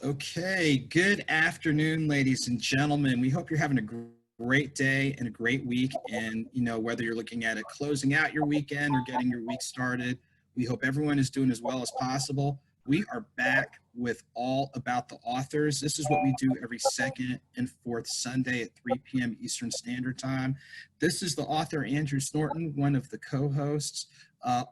Okay, good afternoon, ladies and gentlemen. We hope you're having a great day and a great week. And, whether you're looking at it closing out your weekend or getting your week started, we hope everyone is doing as well as possible. We are back with All About the Authors. This is what we do every second and fourth Sunday at 3 p.m. Eastern Standard Time. This is the author, Andrew Snorton, one of the co-hosts.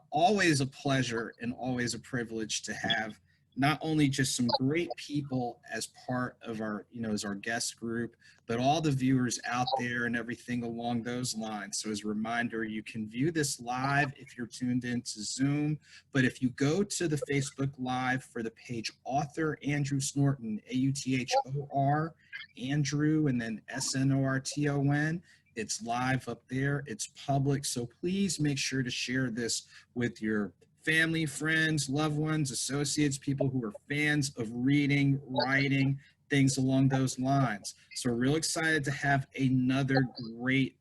Always a pleasure and always a privilege to have not only just some great people as part of our, as our guest group, but all the viewers out there and everything along those lines. So as a reminder, you can view this live if you're tuned into Zoom, but if you go to the Facebook Live for the page Author Andrew Snorton, A-U-T-H-O-R, Andrew, and then S-N-O-R-T-O-N, it's live up there, it's public, so please make sure to share this with your family, friends, loved ones, associates, people who are fans of reading, writing, things along those lines. So we're real excited to have another great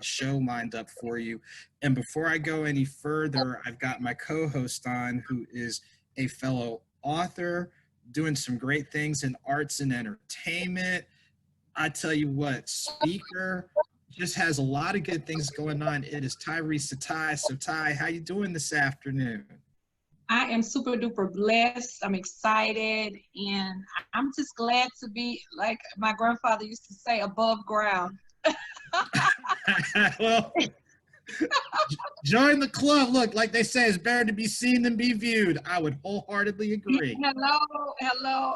show lined up for you. And before I go any further, I've got my co-host on, who is a fellow author, doing some great things in arts and entertainment. I tell you what, speaker, just has a lot of good things going on. It is Tyrese Ty. So Ty, how you doing this afternoon? I am super duper blessed. I'm excited, and I'm just glad to be, like my grandfather used to say, above ground. Well, join the club. Look, like they say, it's better to be seen than be viewed. I would wholeheartedly agree. Hello.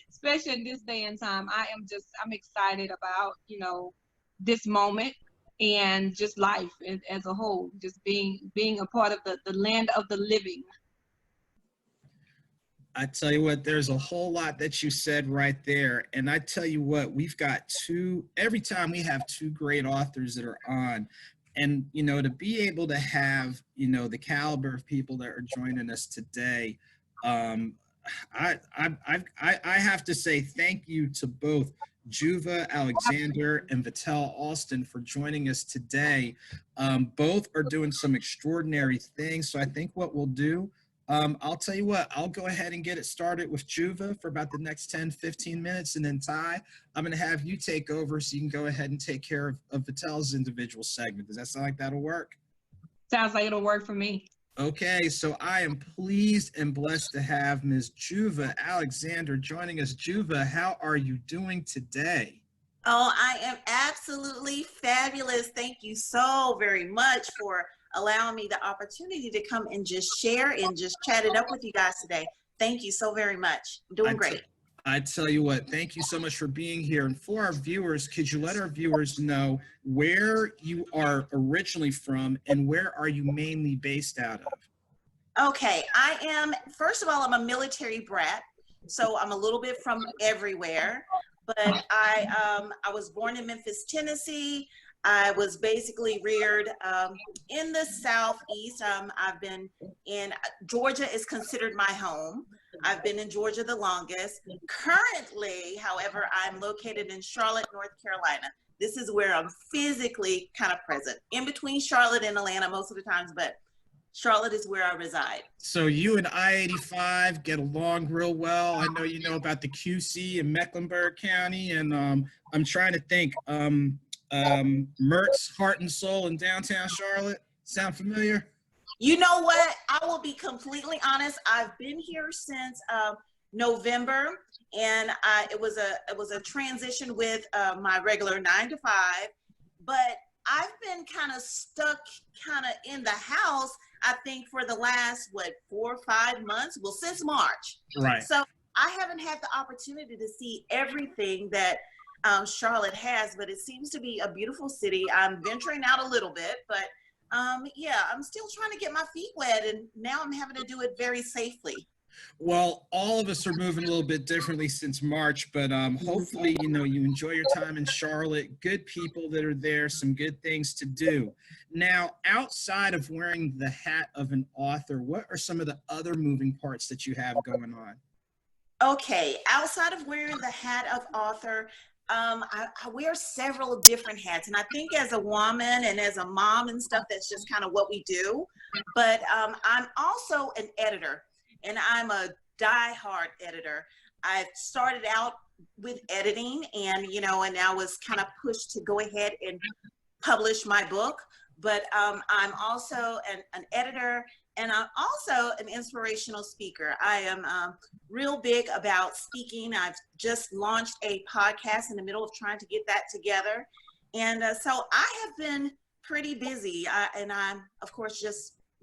Especially in this day and time, I'm excited about, this moment and just life as a whole, just being a part of the land of the living. I tell you what, there's a whole lot that you said right there. And I tell you what, we've got every time we have two great authors that are on, and, to be able to have, the caliber of people that are joining us today, I have to say thank you to both Juva Alexander and Vitelle Alston for joining us today. Both are doing some extraordinary things. So I think what we'll do, I'll tell you what, I'll go ahead and get it started with Juva for about the next 10, 15 minutes. And then Ty, I'm going to have you take over so you can go ahead and take care of Vitelle's individual segment. Does that sound like that'll work? Sounds like it'll work for me. Okay, so I am pleased and blessed to have Ms. Juva Alexander joining us. Juva, how are you doing today? Oh, I am absolutely fabulous. Thank you so very much for allowing me the opportunity to come and just share and just chat it up with you guys today. Thank you so very much. I'm doing great. I tell you what, thank you so much for being here. And for our viewers, could you let our viewers know where you are originally from and where are you mainly based out of? Okay, first of all, I'm a military brat, so I'm a little bit from everywhere, but I was born in Memphis, Tennessee. I was basically reared in the Southeast. I've been in Georgia is considered my home. I've been in Georgia the longest. Currently, however, I'm located in Charlotte, North Carolina. This is where I'm physically kind of present, in between Charlotte and Atlanta most of the times, but Charlotte is where I reside. So you and I-85 get along real well. I know you know about the QC in Mecklenburg County, and I'm trying to think, Mertz Heart and Soul in downtown Charlotte. Sound familiar? You know what? I will be completely honest. I've been here since November, and it was a transition with my regular 9 to 5. But I've been kind of stuck, in the house. I think for the last 4 or 5 months. Well, since March. Right. So I haven't had the opportunity to see everything that Charlotte has, but it seems to be a beautiful city. I'm venturing out a little bit, but yeah, I'm still trying to get my feet wet, and now I'm having to do it very safely. Well, all of us are moving a little bit differently since March, but hopefully, you enjoy your time in Charlotte, good people that are there, some good things to do. Now, outside of wearing the hat of an author, what are some of the other moving parts that you have going on? Okay, outside of wearing the hat of author, I wear several different hats, and I think as a woman and as a mom and stuff, that's just kind of what we do. But I'm also an editor, and I'm a diehard editor. I started out with editing, and and I was kind of pushed to go ahead and publish my book. But I'm also an editor, and I'm also an inspirational speaker. I am real big about speaking. I've just launched a podcast in the middle of trying to get that together. And so I have been pretty busy. And I'm, of course,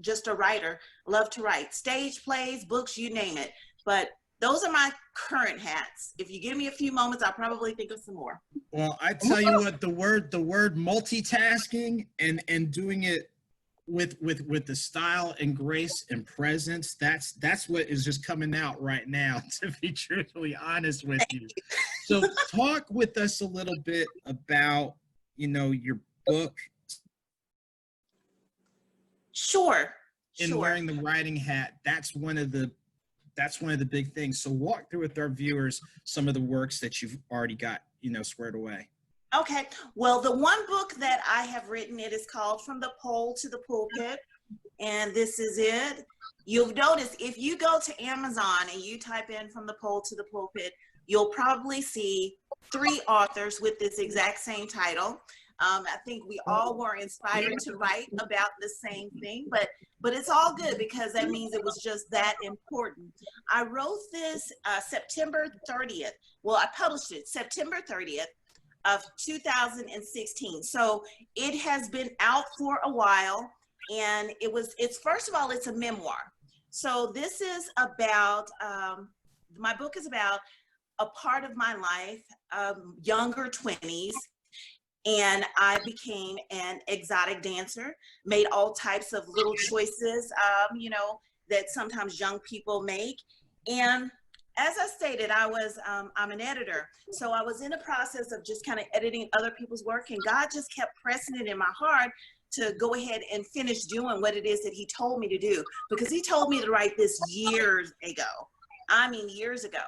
just a writer. Love to write stage plays, books, you name it. But those are my current hats. If you give me a few moments, I'll probably think of some more. Well, I tell you what, the word multitasking and doing it with the style and grace and presence, that's what is just coming out right now, to be truthfully honest with you. So talk with us a little bit about, your book. Sure. And wearing the writing hat, that's one of the big things. So walk through with our viewers some of the works that you've already got, squared away. Okay. Well, the one book that I have written, it is called From the Pole to the Pulpit. And this is it. You'll notice if you go to Amazon and you type in From the Pole to the Pulpit, you'll probably see 3 authors with this exact same title. I think we all were inspired to write about the same thing, but it's all good because that means it was just that important. I wrote this September 30th. Well, I published it September 30th of 2016. So it has been out for a while, and it's first of all, it's a memoir. So this is about, my book is about a part of my life, younger 20s. And I became an exotic dancer, made all types of little choices, that sometimes young people make. And as I stated, I'm an editor. So I was in the process of just kind of editing other people's work, and God just kept pressing it in my heart to go ahead and finish doing what it is that he told me to do, because he told me to write this years ago. I mean, years ago.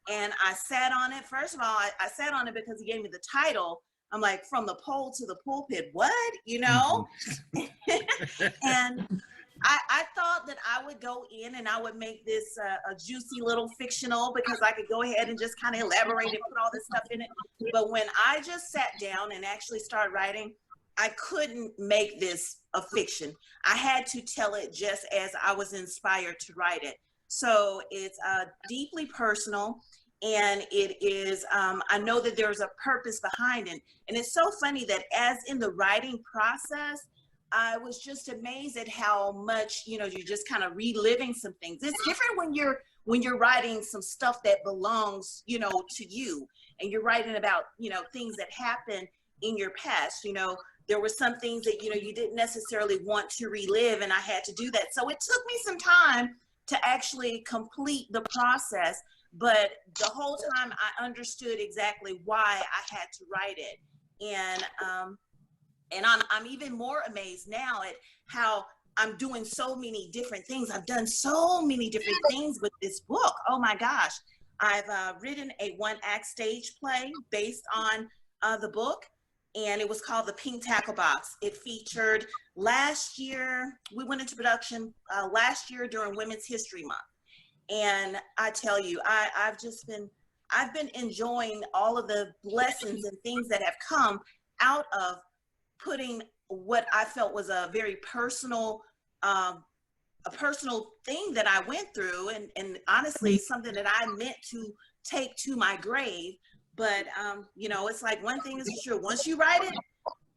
And I sat on it. First of all, I sat on it because he gave me the title. I'm like, from the pole to the pulpit, what? And I thought that I would go in and I would make this a juicy little fictional, because I could go ahead and just kind of elaborate and put all this stuff in it. But when I just sat down and actually started writing, I couldn't make this a fiction. I had to tell it just as I was inspired to write it. So it's deeply personal. And it is, I know that there's a purpose behind it. And it's so funny that as in the writing process, I was just amazed at how much, you're just kind of reliving some things. It's different when you're writing some stuff that belongs, to you, and you're writing about, things that happened in your past. There were some things that, you didn't necessarily want to relive, and I had to do that. So it took me some time to actually complete the process. But the whole time I understood exactly why I had to write it. And I'm even more amazed now at how I'm doing so many different things. I've done so many different things with this book. Oh my gosh. I've written a 1-act stage play based on the book, and it was called The Pink Tackle Box. It featured last year, we went into production last year during Women's History Month. And I tell you, I've been enjoying all of the blessings and things that have come out of putting what I felt was a very personal, thing that I went through, and honestly, something that I meant to take to my grave. But, it's like, one thing is for sure, once you write it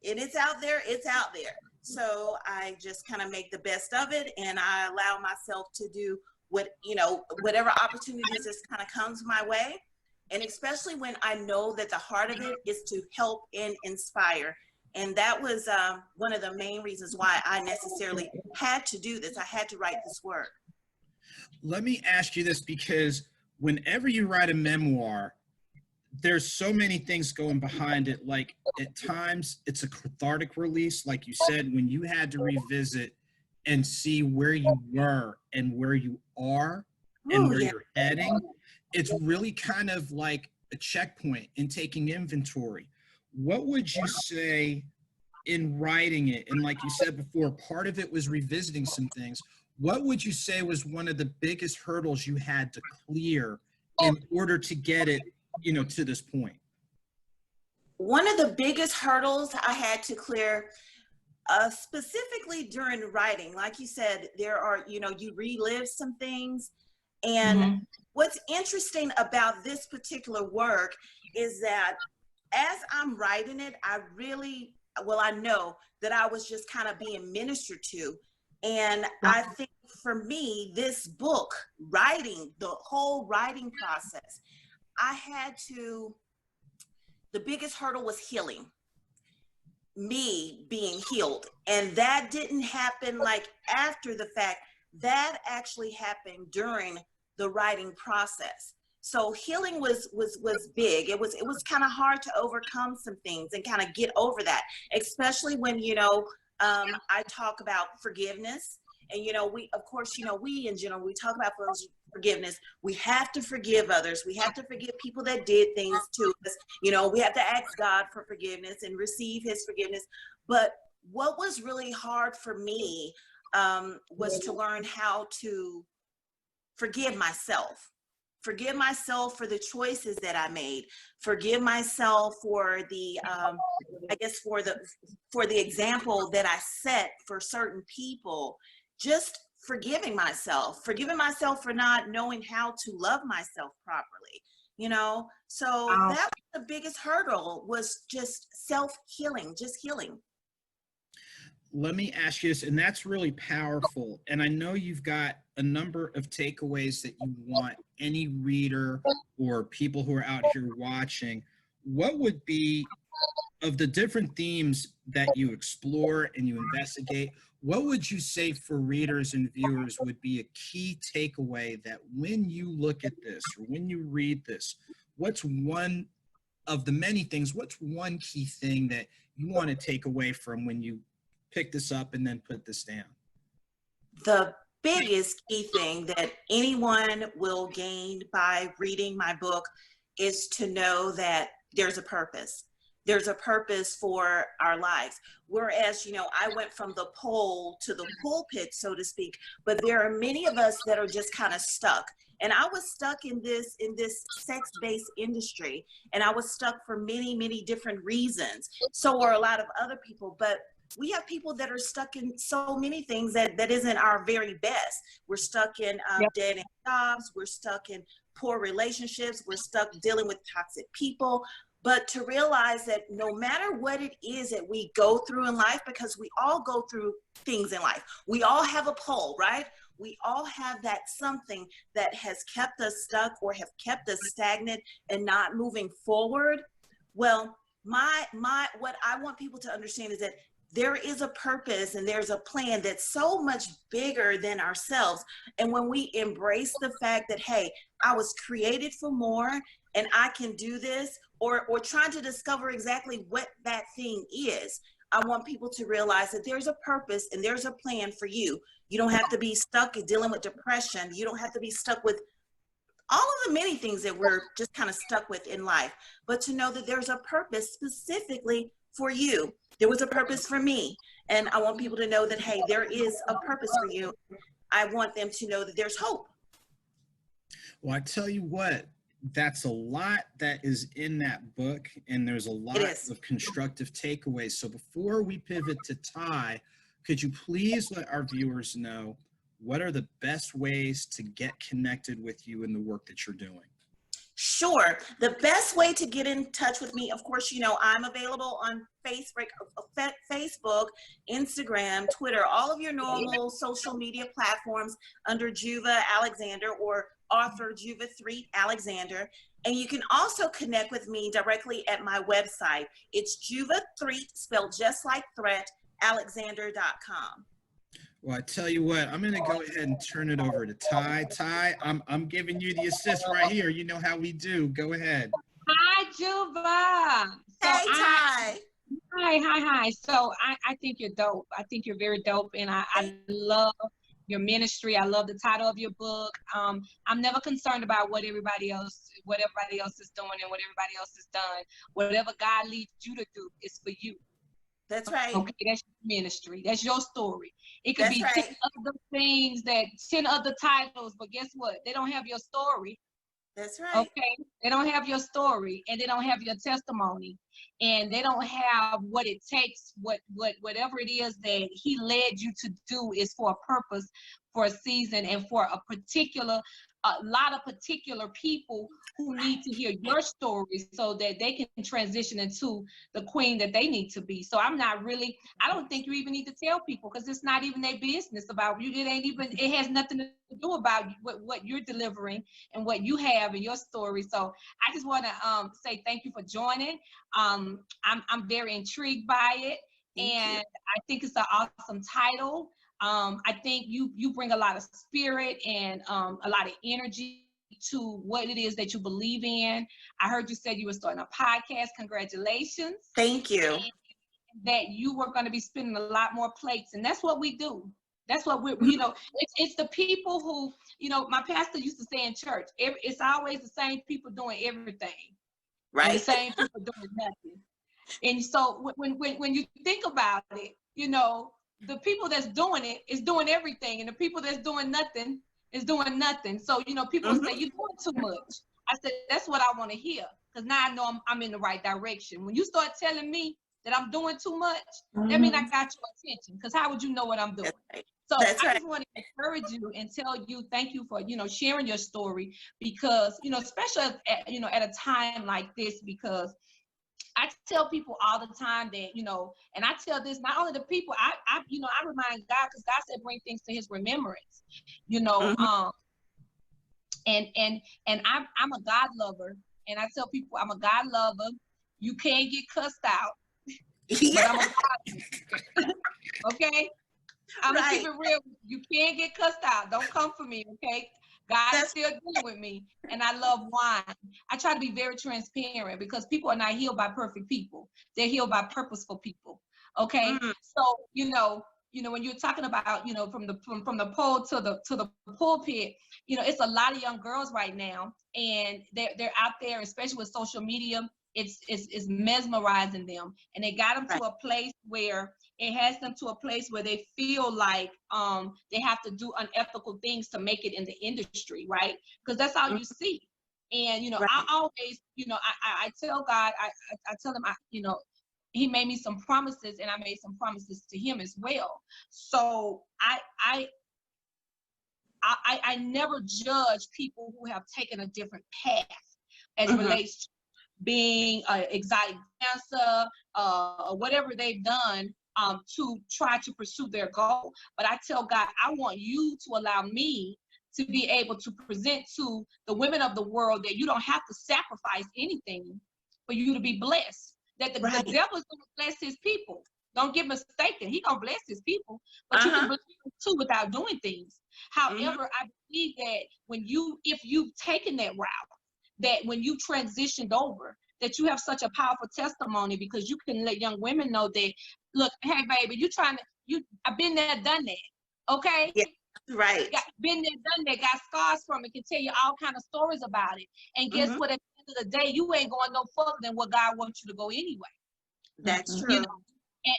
and it's out there, it's out there. So I just kind of make the best of it, and I allow myself to do whatever opportunities just kind of comes my way. And especially when I know that the heart of it is to help and inspire. And that was one of the main reasons why I necessarily had to do this. I had to write this work. Let me ask you this, because whenever you write a memoir, there's so many things going behind it. Like, at times it's a cathartic release, like you said, when you had to revisit and see where you were and where you are and where you're heading. It's really kind of like a checkpoint in taking inventory. What would you say in writing it? And like you said before, part of it was revisiting some things. what would you say was one of the biggest hurdles you had to clear in order to get it, to this point? One of the biggest hurdles I had to clear, specifically during writing, like you said, there are, you relive some things. And what's interesting about this particular work is that as I'm writing it, I know that I was just kind of being ministered to. And I think for me, this book, writing, the whole writing process, the biggest hurdle was healing, me being healed. And that didn't happen like after the fact. That actually happened during the writing process. So healing was big. It was kind of hard to overcome some things and kind of get over that, especially when, I talk about forgiveness. And, we in general, we talk about forgiveness. We have to forgive others. We have to forgive people that did things to us. We have to ask God for forgiveness and receive his forgiveness. But what was really hard for me was to learn how to forgive myself for the choices that I made, forgive myself for the, for the example that I set for certain people, just forgiving myself for not knowing how to love myself properly, so that was the biggest hurdle, was just self-healing, just healing. Let me ask you this, and that's really powerful. And I know you've got a number of takeaways that you want any reader or people who are out here watching. What would be, of the different themes that you explore and you investigate, what would you say for readers and viewers would be a key takeaway that when you look at this or when you read this, what's one of the many things, what's one key thing that you want to take away from when you pick this up and then put this down? The biggest key thing that anyone will gain by reading my book is to know that there's a purpose. There's a purpose for our lives. Whereas, I went from the pole to the pulpit, so to speak, but there are many of us that are just kind of stuck. And I was stuck in this sex-based industry, and I was stuck for many, many different reasons. So are a lot of other people, but we have people that are stuck in so many things that isn't our very best. We're stuck in dead end jobs. We're stuck in poor relationships. We're stuck dealing with toxic people. But to realize that no matter what it is that we go through in life, because we all go through things in life, we all have a pole, right? We all have that something that has kept us stuck or have kept us stagnant and not moving forward. Well, what I want people to understand is that there is a purpose and there's a plan that's so much bigger than ourselves. And when we embrace the fact that, hey, I was created for more and I can do this, or trying to discover exactly what that thing is, I want people to realize that there's a purpose and there's a plan for you. You don't have to be stuck dealing with depression. You don't have to be stuck with all of the many things that we're just kind of stuck with in life, but to know that there's a purpose specifically for you. There was a purpose for me. And I want people to know that, hey, there is a purpose for you. I want them to know that there's hope. Well, I tell you what, that's a lot that is in that book, and there's a lot of constructive takeaways. So before we pivot to Ty, could you please let our viewers know what are the best ways to get connected with you in the work that you're doing? Sure. The best way to get in touch with me, of course, I'm available on Facebook, Instagram, Twitter, all of your normal social media platforms under Juva Alexander or author Juva 3 Alexander. And you can also connect with me directly at my website. It's Juva 3, spelled just like threat, Alexander.com. Well, I tell you what, I'm going to go ahead and turn it over to Ty. Ty, I'm giving you the assist right here. You know how we do. Go ahead. Hi, Juva. Hey, Ty. Hi. So I think you're dope. I think you're very dope, and I love your ministry. I love the title of your book. I'm never concerned about what everybody else is doing and what everybody else has done. Whatever God leads you to do is for you. That's right. Okay, that's your ministry. That's your story. It could That's be right. 10 other things, 10 other titles, but guess what? They don't have your story. That's right. Okay, they don't have your story, and they don't have your testimony, and they don't have what it takes. Whatever it is that he led you to do is for a purpose, for a season, and for a lot of particular people who need to hear your story so that they can transition into the queen that they need to be. So I don't think you even need to tell people, because it's not even their business about you. It has nothing to do about what you're delivering and what you have in your story. So I just want to say thank you for joining. I'm very intrigued by it. And I think it's an awesome title. I think you bring a lot of spirit and a lot of energy to what it is that you believe in. I heard you said you were starting a podcast. Congratulations. Thank you. And that you were going to be spinning a lot more plates, and that's what we do. That's what we're, it's the people who, my pastor used to say in church, it's always the same people doing everything, Right. and the same people doing nothing. And so when you think about it, the people that's doing it is doing everything, and the people that's doing nothing is doing nothing. So, people say, you're doing too much. I said, that's what I want to hear, because now I know I'm in the right direction. When you start telling me that I'm doing too much, that means I got your attention, because how would you know what I'm doing? Right. So That's I right. just want to encourage you and tell you, thank you for, sharing your story, because, especially at a time like this, because I tell people all the time that, and I tell this not only the people, I remind God, because God said bring things to his remembrance, and I'm a God lover, and I tell people I'm a God lover. You can't get cussed out, but I'm a God lover. Okay? I'm gonna keep it real. You can't get cussed out. Don't come for me, okay? God is still dealing with me, and I love wine. I try to be very transparent, because people are not healed by perfect people. They're healed by purposeful people. Okay, so when you're talking about from the pole to the pulpit, it's a lot of young girls right now, and they're out there, especially with social media. It's mesmerizing them, and they got them to a place where it has them to a place where they feel like they have to do unethical things to make it in the industry, right? Because that's all you see. And I always, I tell God, I tell him, he made me some promises, and I made some promises to him as well. So I never judge people who have taken a different path as it relates to being an exotic dancer, or whatever they've done to try to pursue their goal. But I tell God, I want you to allow me to be able to present to the women of the world that you don't have to sacrifice anything for you to be blessed. That the devil's going to bless his people. Don't get mistaken. He's going to bless his people, but you can bless them too without doing things. However, I believe that if you've taken that route, that when you transitioned over, that you have such a powerful testimony, because you can let young women know that, look, hey baby, I've been there, done that. Okay? Yeah, right. Been there, done that, got scars from it, can tell you all kind of stories about it. And guess what? At the end of the day, you ain't going no further than what God wants you to go anyway. That's true.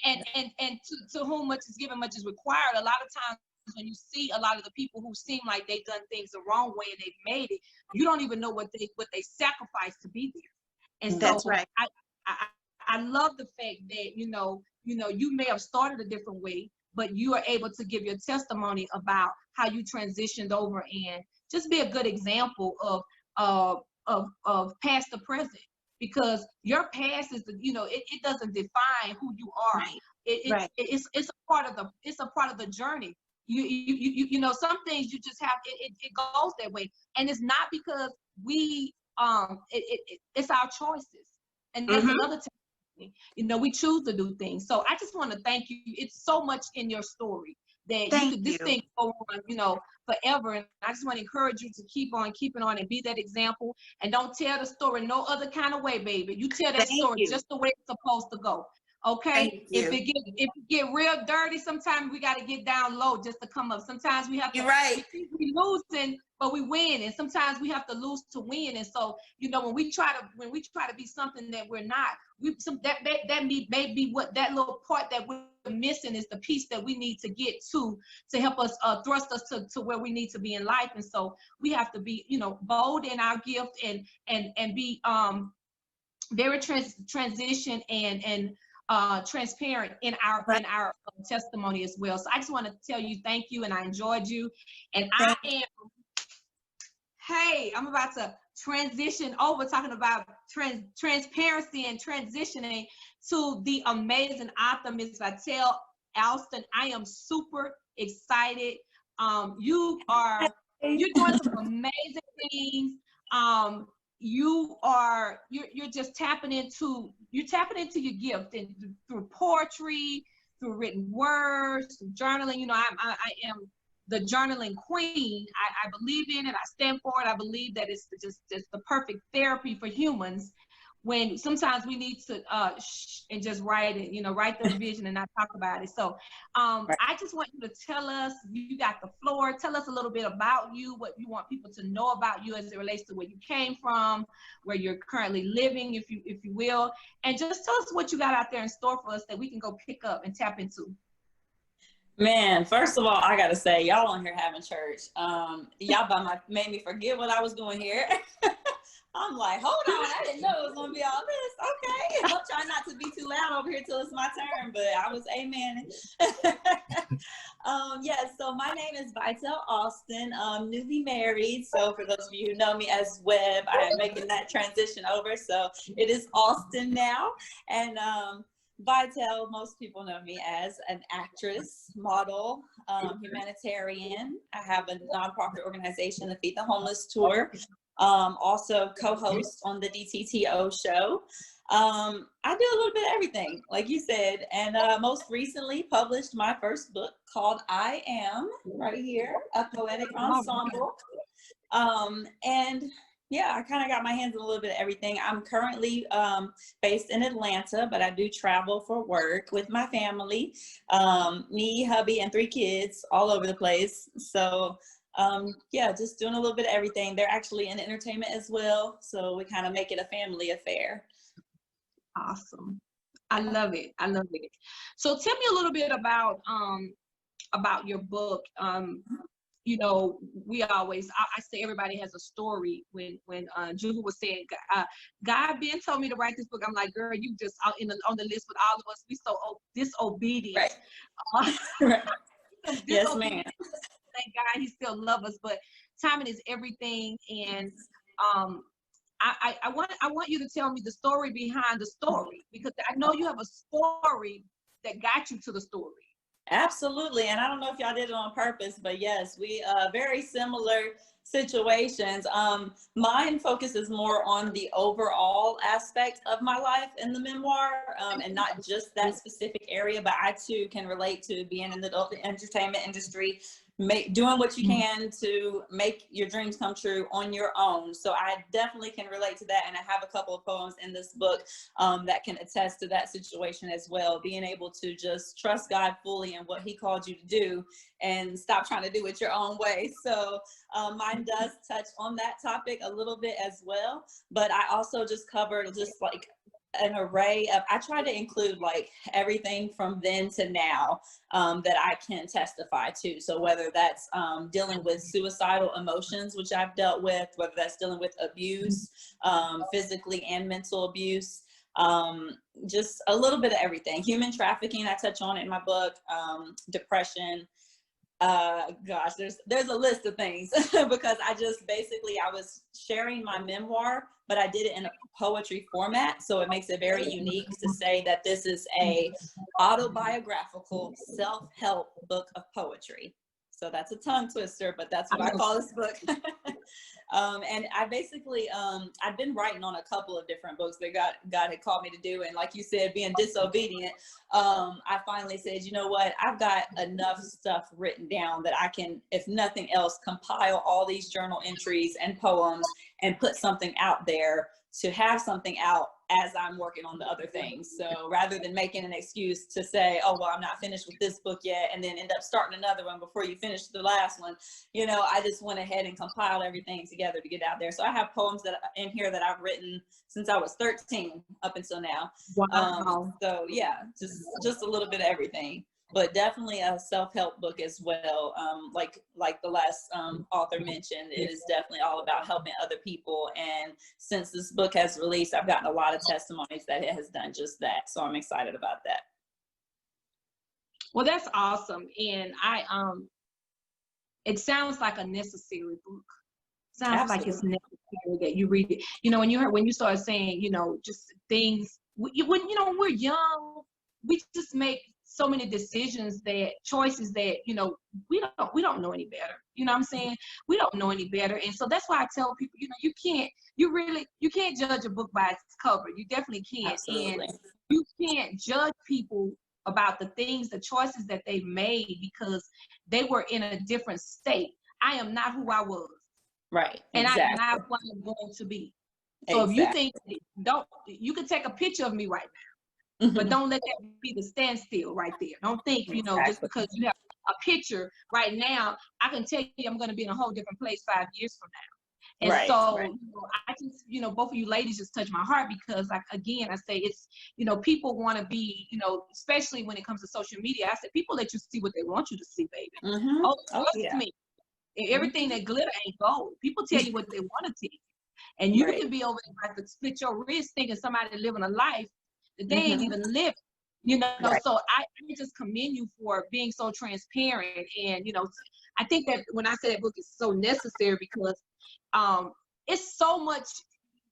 And to whom much is given, much is required. A lot of times when you see a lot of the people who seem like they've done things the wrong way and they've made it, you don't even know what they sacrificed to be there. And so that's right. I love the fact that you may have started a different way, but you are able to give your testimony about how you transitioned over, and just be a good example of past to present, because your past is it doesn't define who you are. Right. It's a part of the journey. You some things you just have, it goes that way, and it's not because we it's our choices, and that's another thing. We choose to do things. So I just want to thank you. It's so much in your story that this thing go on forever, and I just want to encourage you to keep on keeping on and be that example, and don't tell the story no other kind of way, baby. You tell that story just the way it's supposed to go. Okay, if it get real dirty, sometimes we got to get down low just to come up. Sometimes we have to. You're right. We losing, but we win, and sometimes we have to lose to win. And so, you know, when we try to be something that we're not, that may be what that little part that we're missing is the piece that we need to get to help us thrust us to where we need to be in life. And so we have to be, you know, bold in our gift and be very transition and transparent in our testimony as well. So I just want to tell you thank you, and I enjoyed you. And I'm about to transition over, talking about transparency and transitioning to the amazing author, Ms. Vitelle Alston. I am super excited. You're doing some amazing things. You're just tapping into your gift, and through poetry, through written words, through journaling. You know, I am the journaling queen. I believe in it. I stand for it. I believe that it's just the perfect therapy for humans, when sometimes we need to and just write it, you know, write the vision and not talk about it. So I just want you to tell us, you got the floor, tell us a little bit about you, what you want people to know about you as it relates to where you came from, where you're currently living, if you will, and just tell us what you got out there in store for us that we can go pick up and tap into. Man, first of all, I gotta say, y'all on here having church. Y'all made me forget what I was doing here. I'm like, hold on, I didn't know it was gonna be all this. Okay, I'm trying not to be too loud over here till it's my turn, but I was amen. So my name is Vitelle Alston. Newly married. So for those of you who know me as Webb, I am making that transition over. So it is Alston now. And Vitelle, most people know me as an actress, model, humanitarian. I have a nonprofit organization, the Feed the Homeless Tour. Also co-host on the DTTO show. I do a little bit of everything, like you said, and most recently published my first book called I Am, right here, a poetic ensemble. And yeah, I kind of got my hands on a little bit of everything. I'm currently based in Atlanta, but I do travel for work with my family, me, hubby, and 3 kids all over the place. So yeah, just doing a little bit of everything. They're actually in entertainment as well, so we kind of make it a family affair. Awesome. I love it. I love it. So tell me a little bit about your book. You know, I say everybody has a story. When Juva was saying, God Ben told me to write this book, I'm like, girl, you just on the list with all of us. We so disobedient. Right. Yes, ma'am. Thank God he still loves us, but timing is everything. And I want you to tell me the story behind the story, because I know you have a story that got you to the story. Absolutely. And I don't know if y'all did it on purpose, but yes, we very similar situations. Mine focuses more on the overall aspect of my life in the memoir, and not just that specific area, but I too can relate to being in the adult entertainment industry, doing what you can to make your dreams come true on your own. So I definitely can relate to that. And I have a couple of poems in this book that can attest to that situation as well. Being able to just trust God fully in what he called you to do and stop trying to do it your own way. So mine does touch on that topic a little bit as well. But I also just covered just like an array of, I try to include like everything from then to now that I can testify to. So whether that's dealing with suicidal emotions, which I've dealt with, whether that's dealing with abuse, physically and mental abuse, just a little bit of everything. Human trafficking, I touch on it in my book, depression. Gosh, there's a list of things because I was sharing my memoir, but I did it in a poetry format. So it makes it very unique to say that this is a autobiographical self-help book of poetry. So that's a tongue twister, but that's what I call this book. And I basically, I've been writing on a couple of different books that God had called me to do. And like you said, being disobedient, I finally said, you know what, I've got enough stuff written down that I can, if nothing else, compile all these journal entries and poems and put something out there to have something out as I'm working on the other things. So rather than making an excuse to say, oh, well, I'm not finished with this book yet, and then end up starting another one before you finish the last one, you know, I just went ahead and compiled everything together to get out there. So I have poems that in here that I've written since I was 13 up until now. Wow. So yeah, just a little bit of everything, but definitely a self-help book as well. Like the last author mentioned, it is definitely all about helping other people. And since this book has released, I've gotten a lot of testimonies that it has done just that. So I'm excited about that. Well, that's awesome. And it sounds like a necessary book. Sounds Absolutely. like it's necessary that you read it. You know, when you start saying, you know, just things, when we're young, we just make so many choices that, you know, we don't know any better. You know what I'm saying? We don't know any better. And so that's why I tell people, you know, you can't judge a book by its cover. You definitely can't. Absolutely. And you can't judge people about the choices that they made because they were in a different state. I am not who I was. Right. And exactly. I am not what I'm going to be. So if you think, you can take a picture of me right now, but don't let that be the standstill right there. Don't think, you know, just because you have a picture right now, I can tell you I'm going to be in a whole different place 5 years from now. And so, you know, I just, you know, both of you ladies just touch my heart because, like, again, I say it's, you know, people want to be, you know, especially when it comes to social media, I said, people let you see what they want you to see, baby. Oh, trust me. Everything that glitter ain't gold. People tell you what they want to tell you. And you can be over there about to split your wrist thinking somebody living a life that they ain't even living. You know, so I just commend you for being so transparent. And, you know, I think that when I say that book is so necessary because it's so much,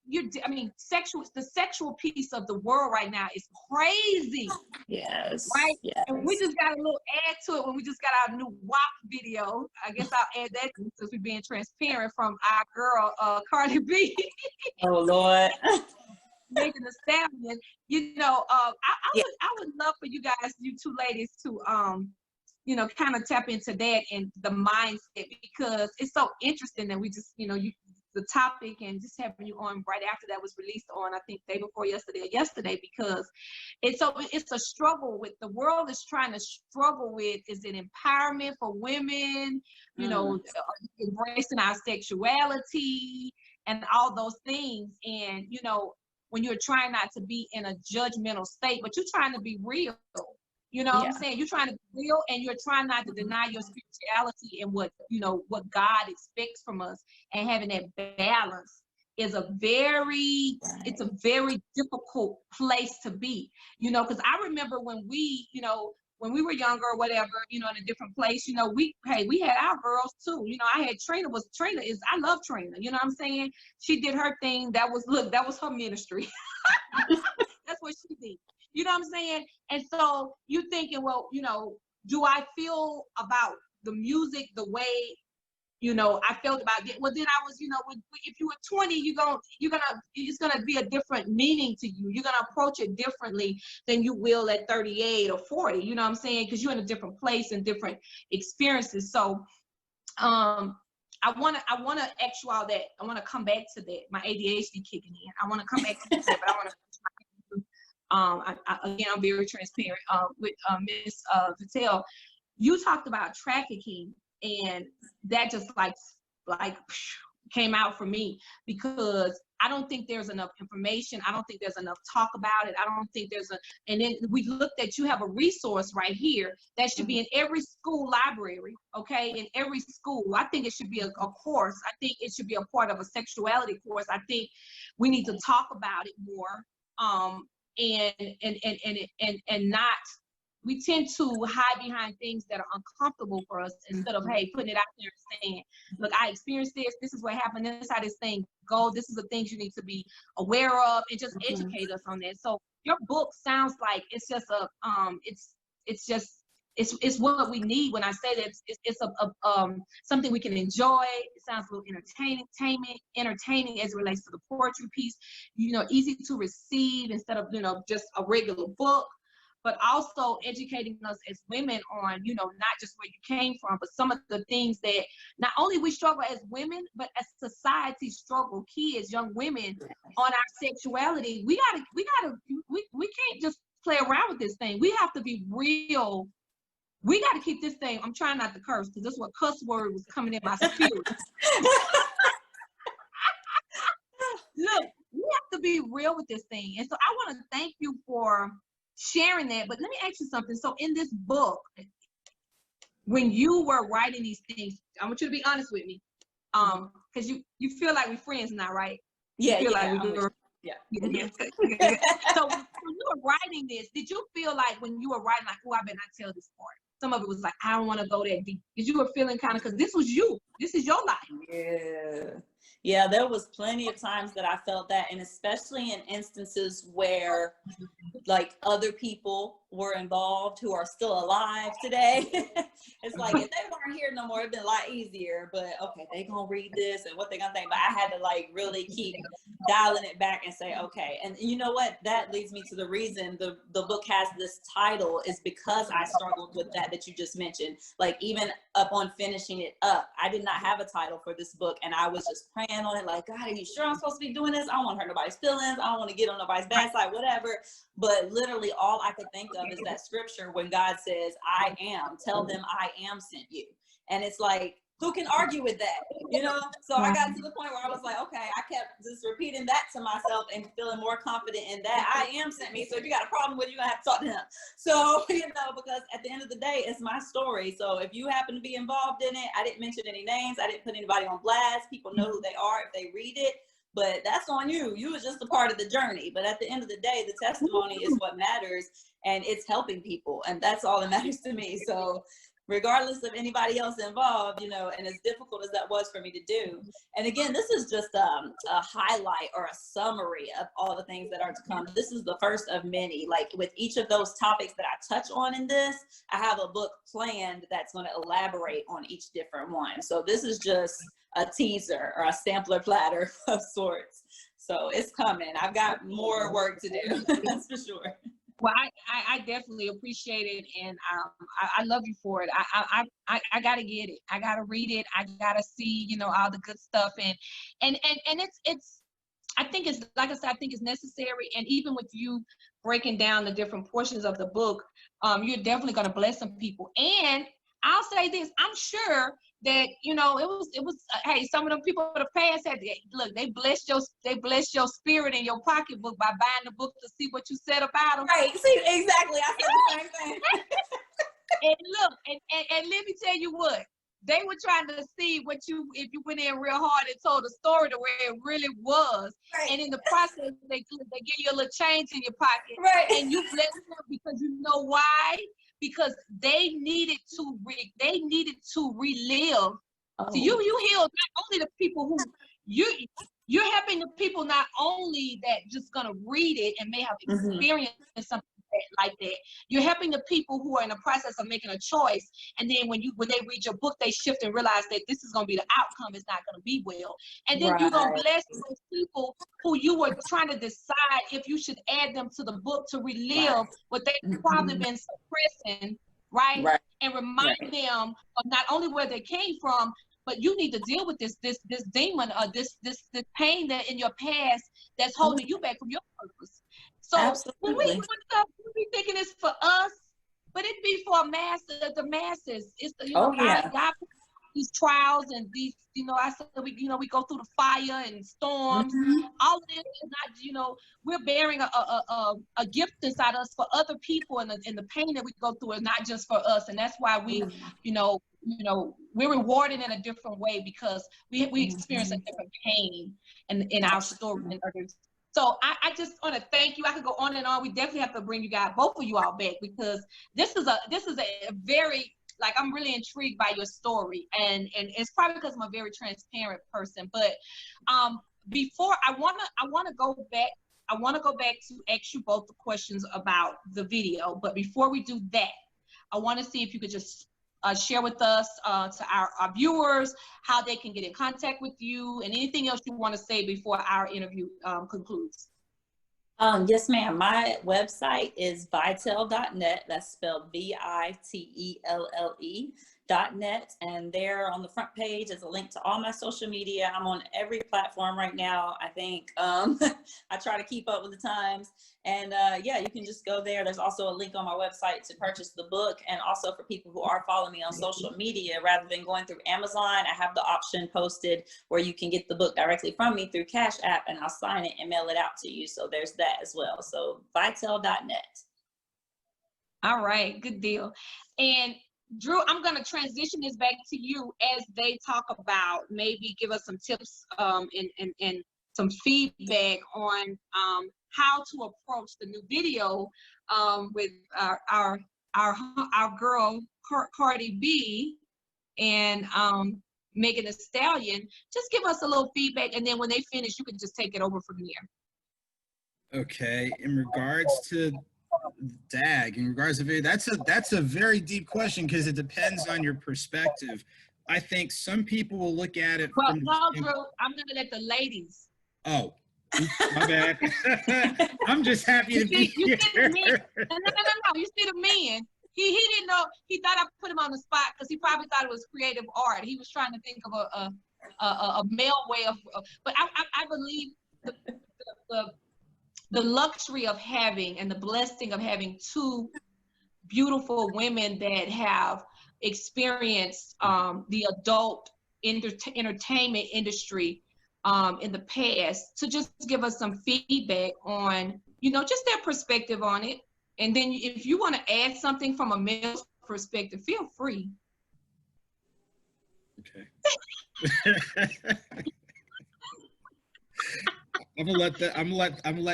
the sexual piece of the world right now is crazy. Yes. Right? Yes. And we just got a little add to it when we just got our new WAP video. I guess I'll add that since we're being transparent from our girl, Cardi B. Oh, Lord. Making a stallion. You know, I would love for you guys, you two ladies, to you know, kind of tap into that and the mindset because it's so interesting that we just, you know, the topic and just having you on right after that was released on, I think, day before yesterday, because it's a struggle with the world is trying to struggle with, is it empowerment for women, you know, embracing our sexuality and all those things. And, you know, when you're trying not to be in a judgmental state, but you're trying to be real. You know what I'm saying? You're trying to be real and you're trying not to deny your spirituality and what, you know, what God expects from us, and having that balance is it's a very difficult place to be, you know, because I remember when we were younger or whatever, you know, in a different place, you know, we had our girls too. You know, I love Trina, you know what I'm saying? She did her thing. That was her ministry. That's what she did. You know what I'm saying? And so you thinking, well, you know, do I feel about the music the way, you know, I felt about it? Well, then I was, you know, if you were 20, it's gonna be a different meaning to you. You're gonna approach it differently than you will at 38 or 40. You know what I'm saying? Because you're in a different place and different experiences. So, I wanna ask you all that. I wanna come back to that. My ADHD kicking in. I wanna come back to that, but I wanna. Again, I'm very transparent with Miss Vitelle. You talked about trafficking, and that just like came out for me because I don't think there's enough information. I don't think there's enough talk about it. I don't think and then we looked at, you have a resource right here that should be in every school library, okay? In every school. I think it should be a course. I think it should be a part of a sexuality course. I think we need to talk about it more. And not, we tend to hide behind things that are uncomfortable for us instead of, hey, putting it out there and saying, look, I experienced this is what happened, this is how this thing goes, this is the things you need to be aware of, and just educate us on that. So your book sounds like it's just it's what we need. When I say that it's something we can enjoy. It sounds a little entertaining as it relates to the poetry piece, you know, easy to receive instead of, you know, just a regular book. but also educating us as women on, you know, not just where you came from, but some of the things that not only we struggle as women, but as society struggle, kids, young women, on our sexuality. We can't just play around with this thing. We have to be real. We got to keep this thing. I'm trying not to curse because this is what cuss word was coming in my spirit. Look, we have to be real with this thing. And so I want to thank you for sharing that. But let me ask you something. So in this book, when you were writing these things, I want you to be honest with me. Because you feel like we're friends now, right? Yeah, you feel yeah. like we're Yeah. So when you were writing this, did you feel like when you were writing, like, oh, I better not tell this part? Some of it was like, I don't want to go that deep. Because you were feeling kind of, because this was you. This is your life. Yeah. Yeah, there was plenty of times that I felt that, and especially in instances where like other people were involved who are still alive today. It's like, if they weren't here no more, it'd been a lot easier, but okay, they gonna read this and what they gonna think. But I had to like really keep dialing it back and say, okay. And you know what? That leads me to the reason the book has this title is because I struggled with that you just mentioned. Like even upon finishing it up, I did not have a title for this book, and I was just praying on it like, God, are you sure I'm supposed to be doing this? I don't want to hurt nobody's feelings. I don't want to get on nobody's bad side, whatever. But literally all I could think of is that scripture when God says, I am, tell them I am sent you. And it's like, who can argue with that? You know? So I got to the point where I was like, okay, I kept just repeating that to myself and feeling more confident in that. I am sent me. So if you got a problem with it, you're going to have to talk to him. So, you know, because at the end of the day, it's my story. So if you happen to be involved in it, I didn't mention any names. I didn't put anybody on blast. People know who they are if they read it. But that's on you. You was just a part of the journey. But at the end of the day, the testimony is what matters, and it's helping people. And that's all that matters to me. So regardless of anybody else involved, you know, and as difficult as that was for me to do. And again, this is just a highlight or a summary of all the things that are to come. This is the first of many. Like with each of those topics that I touch on in this, I have a book planned that's going to elaborate on each different one. So this is just a teaser or a sampler platter of sorts. So it's coming. I've got more work to do, that's for sure. Well, I definitely appreciate it, and I love you for it. I gotta get it. I gotta read it. I gotta see, you know, all the good stuff, and it's. I think it's, like I said, I think it's necessary, and even with you breaking down the different portions of the book, you're definitely gonna bless some people. And I'll say this: I'm sure that, you know, it was hey, some of them people in the past had, look, they blessed your spirit in your pocketbook by buying the book to see what you said about them. Right. See, exactly. I said the same thing. And look, and let me tell you what, they were trying to see what you, if you went in real hard and told the story the way it really was. Right. And in the process, they give you a little change in your pocket. Right. And you bless them because you know why? Because they needed to relive. Oh. So you healed not only the people who you're helping the people, not only that just gonna read it and may have experienced something like that. You're helping the people who are in the process of making a choice, and then when they read your book, they shift and realize that this is gonna be the outcome. It's not gonna be well, and then you're gonna bless those people who you were trying to decide if you should add them to the book to relive what they've probably been suppressing, right? And remind them of not only where they came from, but you need to deal with this demon or this pain that in your past that's holding you back from your purpose. So when we thinking it's for us, but it be for the masses. It's the, you know, God put these trials and these, you know, I said we go through the fire and storms. All of this is not, you know, we're bearing a gift inside us for other people, and the pain that we go through is not just for us, and that's why we, you know, we're rewarded in a different way because we experience a different pain in our story and others. So I just want to thank you. I could go on and on. We definitely have to bring both of you all back, because this is a very, like, I'm really intrigued by your story, and it's probably because I'm a very transparent person. But before I wanna go back to ask you both the questions about the video. But before we do that, I want to see if you could just share with us, to our viewers, how they can get in contact with you, and anything else you want to say before our interview concludes. Yes, ma'am. My website is vitelle.net. That's spelled VITELLE.net. And there on the front page is a link to all my social media. I'm on every platform right now, I think. I try to keep up with the times. And yeah, you can just go there. There's also a link on my website to purchase the book. And also for people who are following me on social media, rather than going through Amazon, I have the option posted where you can get the book directly from me through Cash App, and I'll sign it and mail it out to you. So there's that as well. So vitelle.net. All right, good deal. And Drew, I'm going to transition this back to you as they talk about, maybe give us some tips and some feedback on how to approach the new video with our girl Cardi B and Megan Thee Stallion. Just give us a little feedback, and then when they finish, you can just take it over from here. Okay, in regards to in regards to video, that's a very deep question because it depends on your perspective. I think some people will look at it. Well, no, Drew, I'm gonna let the ladies. Oh, my bad. I'm just happy to be here. No. You see the man. He didn't know. He thought I put him on the spot because he probably thought it was creative art. He was trying to think of a male way of. But I believe the luxury of having and the blessing of having two beautiful women that have experienced the adult entertainment industry in the past, to just give us some feedback on, just their perspective on it. And then if you want to add something from a male perspective, feel free. Okay. I'm gonna let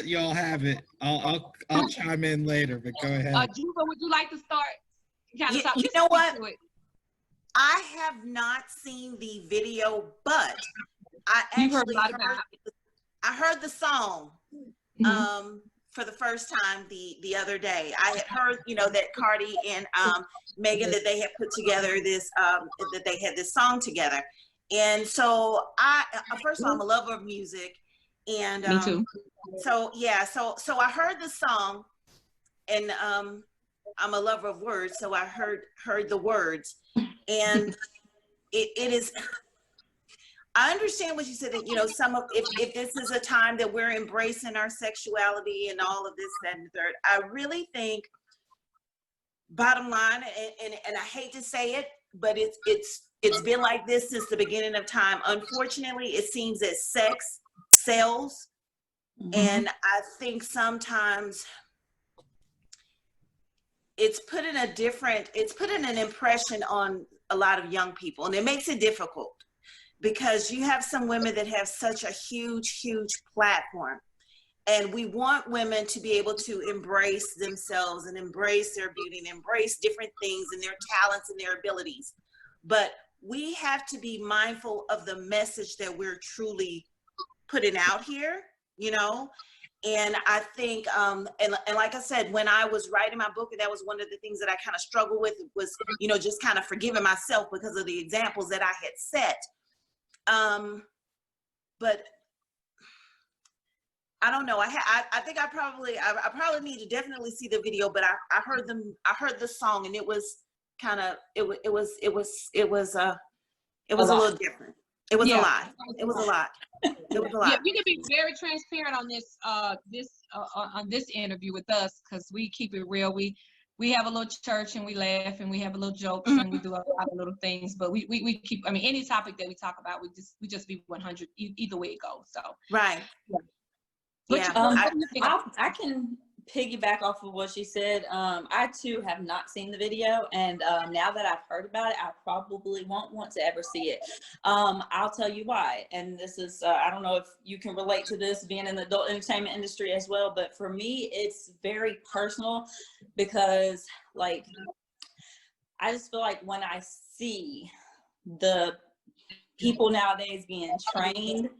y'all have it. I'll chime in later, but go ahead. Juva, would you like to start? You know what? I have not seen the video, but I actually heard the song for the first time the other day. I had heard, that Cardi and Megan, that they had put together this that they had this song together. And so first of all, I'm a lover of music. And me too. So yeah, so I heard the song, and I'm a lover of words, so I heard the words, and it is. I understand what you said, that if this is a time that we're embracing our sexuality and all of this, that, and the third. I really think, bottom line, and I hate to say it, but it's been like this since the beginning of time. Unfortunately, it seems that sex sells. And I think sometimes it's putting an impression on a lot of young people, and it makes it difficult because you have some women that have such a huge platform, and we want women to be able to embrace themselves and embrace their beauty and embrace different things and their talents and their abilities. But we have to be mindful of the message that we're truly putting out here, and I think, and like I said, when I was writing my book, and that was one of the things that I kind of struggled with, was, just kind of forgiving myself because of the examples that I had set. But I don't know. I think I probably need to definitely see the video, but I heard the song, and it was kind of, it was a little different. It was a lot. It was a lot. It was a lot. Yeah, you can be very transparent on this interview with us, because we keep it real. We have a little church, and we laugh, and we have a little jokes, and we do a lot of little things. But we keep. I mean, any topic that we talk about, we just be 100 either way it goes. So right. Yeah. I can piggyback off of what she said. I too have not seen the video, and now that I've heard about it, I probably won't want to ever see it. I'll tell you why. And this is, I don't know if you can relate to this, being in the adult entertainment industry as well, but for me, it's very personal, because I just feel like when I see the people nowadays being trained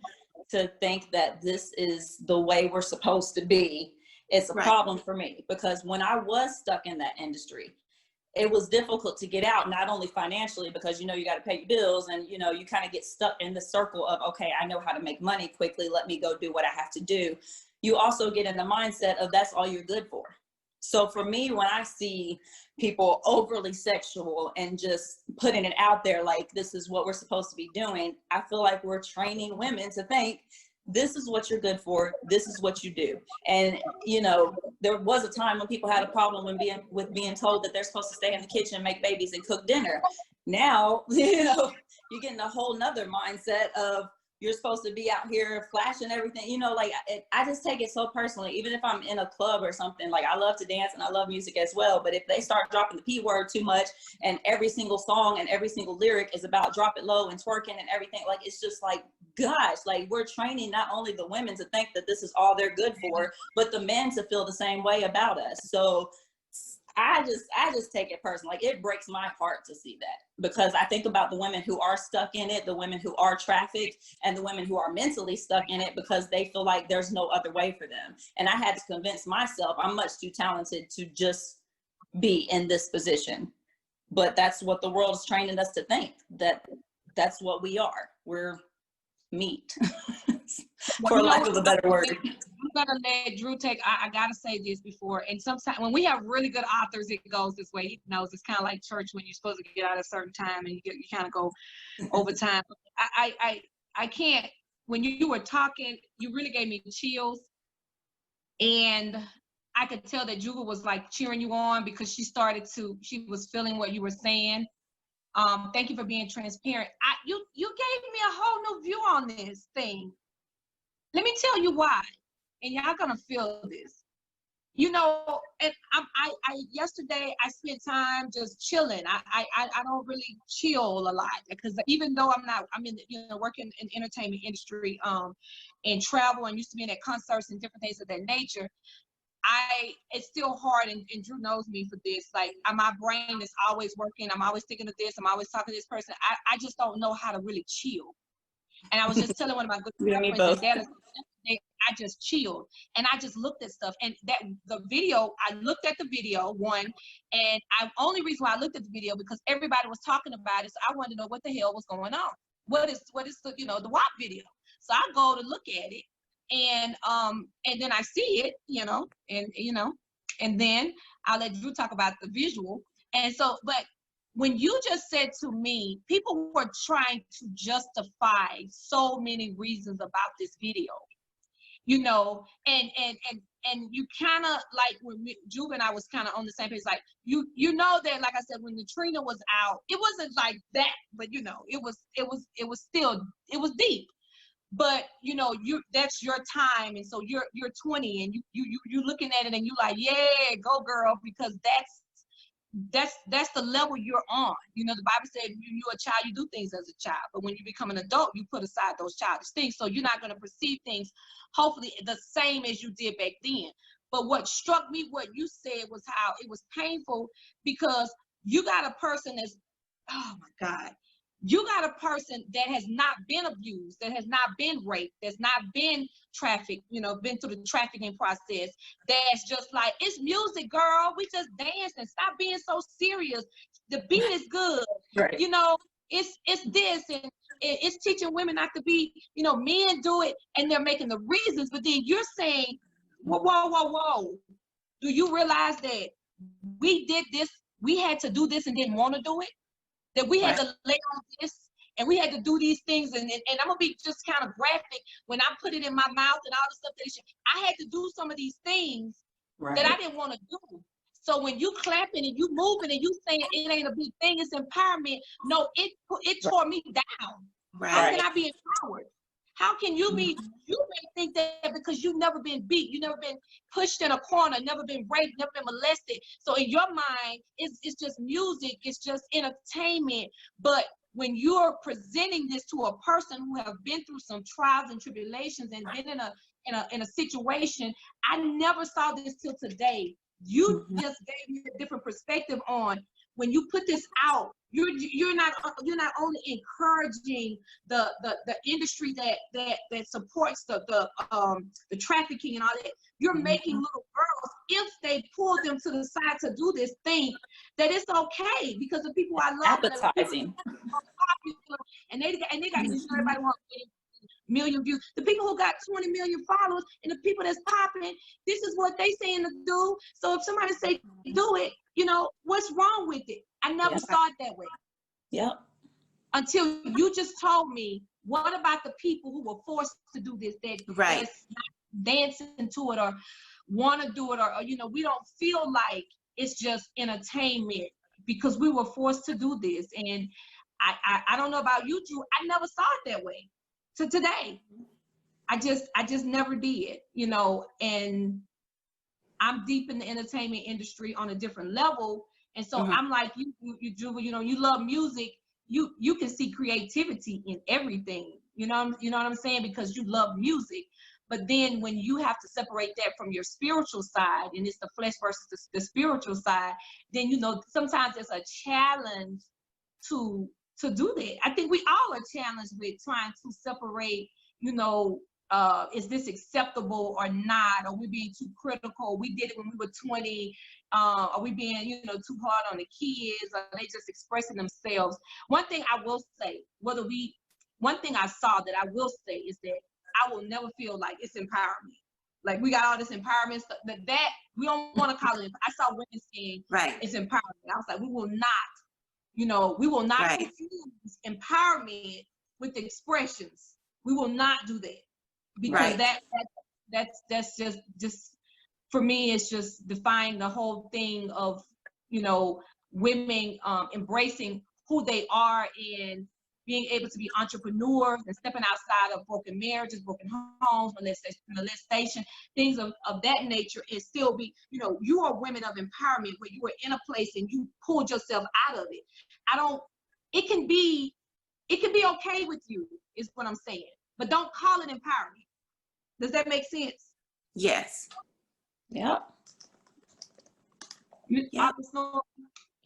to think that this is the way we're supposed to be, it's a problem for me, because when I was stuck in that industry, it was difficult to get out, not only financially, because, you got to pay your bills, and, you kind of get stuck in the circle of, okay, I know how to make money quickly. Let me go do what I have to do. you also get in the mindset of that's all you're good for. So for me, when I see people overly sexual and just putting it out there like this is what we're supposed to be doing, I feel like we're training women to think this is what you're good for, this is what you do. And you know, there was a time when people had a problem with being told that they're supposed to stay in the kitchen, make babies, and cook dinner. Now, you know, you're getting a whole nother mindset of you're supposed to be out here flashing everything, you know, like I just take it so personally. Even if I'm in a club or something, like I love to dance and I love music as well, but if they start dropping the P word too much and every single song and every single lyric is about drop it low and twerking and everything, like it's just like, gosh, like we're training not only the women to think that this is all they're good for, but the men to feel the same way about us. So I just take it personal. Like it breaks my heart to see that, because I think about the women who are stuck in it, the women who are trafficked, and the women who are mentally stuck in it because they feel like there's no other way for them. And I had to convince myself I'm much too talented to just be in this position. But that's what the world is training us to think, that that's what we are. We're meat, for lack of a better word. I'm gonna let Drew take. I gotta say this before, and sometimes when we have really good authors, it goes this way. He knows it's kind of like church when you're supposed to get out at a certain time and you kind of go over time. I can't. When you were talking, you really gave me chills, and I could tell that Juva was like cheering you on because she was feeling what you were saying. Thank you for being transparent. You gave me a whole new view on this thing. Let me tell you why, and y'all gonna feel this. You know, and I yesterday I spent time just chilling. I don't really chill a lot because even though I'm in working in the entertainment industry, and travel and used to be at concerts and different things of that nature. It's still hard, and Drew knows me for this. Like my brain is always working. I'm always thinking of this. I'm always talking to this person. I just don't know how to really chill. And I was just telling one of my good friends that I just chilled and I just looked at stuff. And I looked at the video one, and only reason why I looked at the video because everybody was talking about it. So I wanted to know what the hell was going on. What is the the WAP video? So I go to look at it. And then I see it, and then I'll let Drew talk about the visual. And so, but when you just said to me, people were trying to justify so many reasons about this video, and you kind of like when Juva and I was kind of on the same page, like you know that, like I said, when the Trina was out, it wasn't like that, but it was deep. But that's your time, and so you're 20, and you looking at it, and you like, yeah, go girl, because that's the level you're on. The Bible said you're a child, you do things as a child, but when you become an adult, you put aside those childish things. So you're not going to perceive things, hopefully, the same as you did back then. But what struck me, what you said, was how it was painful because you got a person that's, oh my God. You got a person that has not been abused, that has not been raped, that's not been trafficked, been through the trafficking process. That's just like, it's music, girl. We just dancing. Stop being so serious. The beat is good. Right. It's this, and it's teaching women not to be, men do it, and they're making the reasons. But then you're saying, whoa. Do you realize that we did this? We had to do this and didn't want to do it? That we had to lay on this and we had to do these things, and I'm gonna be just kind of graphic when I put it in my mouth and all the stuff I had to do some of these things that I didn't want to do. So when you clapping and you moving and you saying it ain't a big thing, it's empowerment. No, it tore me down. Right. How can I be empowered? How can you be? You may think that because you've never been beat, you've never been pushed in a corner, never been raped, never been molested. So in your mind, it's just music, it's just entertainment. But when you're presenting this to a person who have been through some trials and tribulations and been in a situation, I never saw this till today. You just gave me a different perspective on when you put this out. You're not only encouraging the industry that supports the trafficking and all that. You're making little girls, if they pull them to the side to do this thing, that it's okay because the people I love appetizing, and they got everybody wants million views. The people who got 20 million followers and the people that's popping, this is what they saying to do. So if somebody say do it, you know, what's wrong with it? I never saw it that way. Yep. Until you just told me, what about the people who were forced to do this, that's not dancing to it or want to do it, or, you know, we don't feel like it's just entertainment because we were forced to do this. And I don't know about you, Drew, I never saw it that way to today. I just never did, you know, and I'm deep in the entertainment industry on a different level. And so I'm like, you, Drew, you know, you love music. You can see creativity in everything, you know what I'm saying? Because you love music. But then when you have to separate that from your spiritual side, and it's the flesh versus the spiritual side, then, you know, sometimes it's a challenge to do that. I think we all are challenged with trying to separate, you know, is this acceptable or not? Are we being too critical? We did it when we were 20. Are we being, you know, too hard on the kids? Are they just expressing themselves? One thing I will say, one thing I saw that I will say is that I will never feel like it's empowerment. Like we got all this empowerment stuff that we don't want to call it. I saw women saying it's empowerment. I was like, we will not, you know, we will not confuse empowerment with expressions. We will not do that. Because that's just for me, it's just defying the whole thing of, you know, women embracing who they are and being able to be entrepreneurs and stepping outside of broken marriages, broken homes, molestation, things of that nature, and still be, you know, you are women of empowerment where you were in a place and you pulled yourself out of it. It can be okay with you, is what I'm saying, but don't call it empowerment. Does that make sense? Yes. Yep.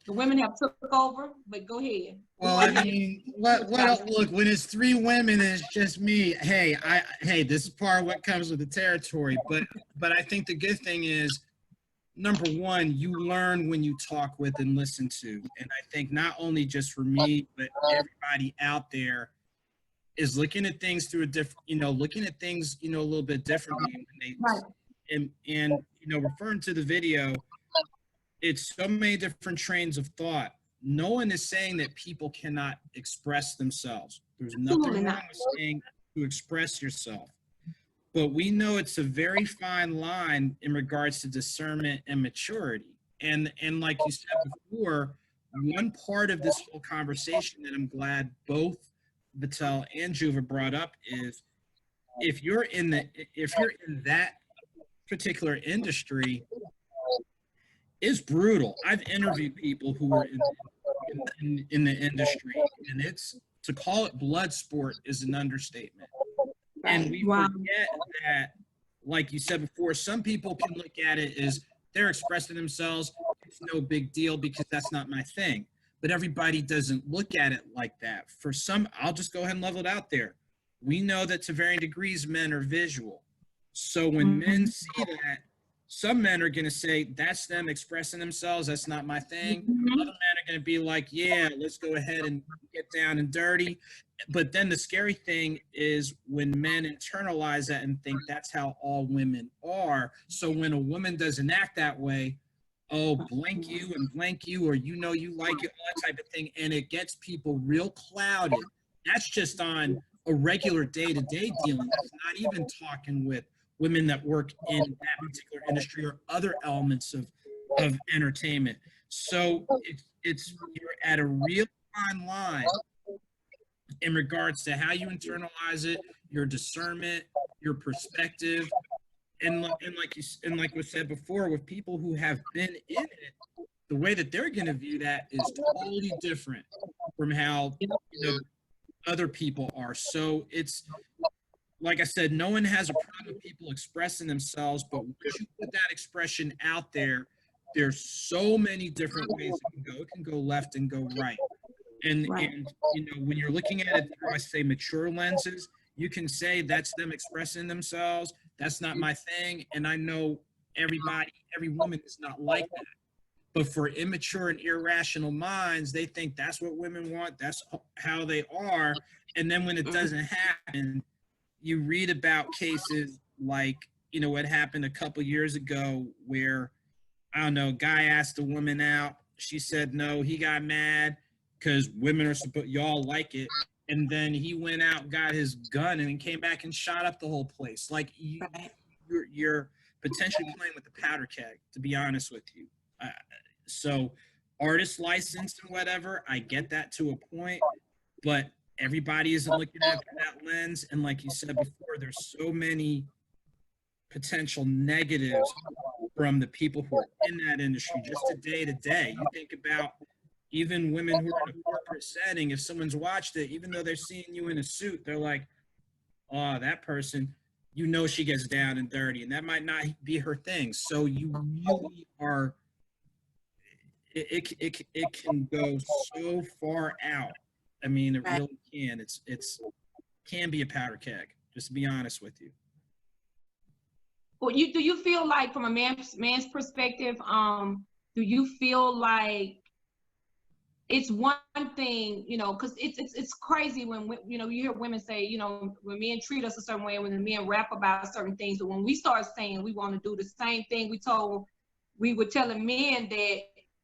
The women have took over, but go ahead. Well, I mean, look, when it's 3 women and it's just me, hey, this is part of what comes with the territory. But I think the good thing is, number one, you learn when you talk with and listen to. And I think not only just for me, but everybody out there is looking at things through a different, you know, looking at things, you know, a little bit differently. And you know, referring to the video, it's so many different trains of thought. No one is saying that people cannot express themselves. There's nothing wrong with saying to express yourself. But we know it's a very fine line in regards to discernment and maturity. And like you said before, one part of this whole conversation that I'm glad both Vitelle and Juva brought up is if you're in that particular industry, it's brutal. I've interviewed people who were in the industry, and it's, to call it blood sport is an understatement. And we forget that, like you said before, some people can look at it as they're expressing themselves. It's no big deal because that's not my thing. But everybody doesn't look at it like that. For some, I'll just go ahead and level it out there. We know that to varying degrees, men are visual. So when men see that, some men are going to say, that's them expressing themselves. That's not my thing. Other men are going to be like, yeah, let's go ahead and get down and dirty. But then the scary thing is when men internalize that and think that's how all women are. So when a woman doesn't act that way, oh, blank you and blank you, or you know you like it, all that type of thing, and it gets people real clouded. That's just on a regular day-to-day dealing. It's not even talking with women that work in that particular industry or other elements of entertainment. So it's you're at a real fine line in regards to how you internalize it, your discernment, your perspective, and like we said before, with people who have been in it, the way that they're going to view that is totally different from how, you know, other people are. So it's, like I said, no one has a problem with people expressing themselves, but once you put that expression out there, there's so many different ways it can go. It can go left and go right. And you know, when you're looking at it through, I say, mature lenses, you can say that's them expressing themselves. That's not my thing. And I know every woman is not like that. But for immature and irrational minds, they think that's what women want. That's how they are. And then when it doesn't happen, you read about cases like, you know, what happened a couple years ago where, I don't know, guy asked a woman out. She said no. He got mad because women are supposed, y'all like it. And then he went out, got his gun, and then came back and shot up the whole place. Like, you're potentially playing with the powder keg, to be honest with you. So artist license and whatever, I get that to a point, but everybody isn't looking at that lens. And like you said before, there's so many potential negatives from the people who are in that industry just day to day. You think about even women who are in a corporate setting, if someone's watched it, even though they're seeing you in a suit, they're like, oh, that person, you know, she gets down and dirty, and that might not be her thing. So you really are, it can go so far out. I mean, it really can. It's can be a powder keg, just to be honest with you. Well, do you feel like, from a man's perspective, do you feel like it's one thing, you know, because it's crazy when, you know, you hear women say, you know, when men treat us a certain way, when the men rap about certain things, but when we start saying we want to do the same thing we were telling men that,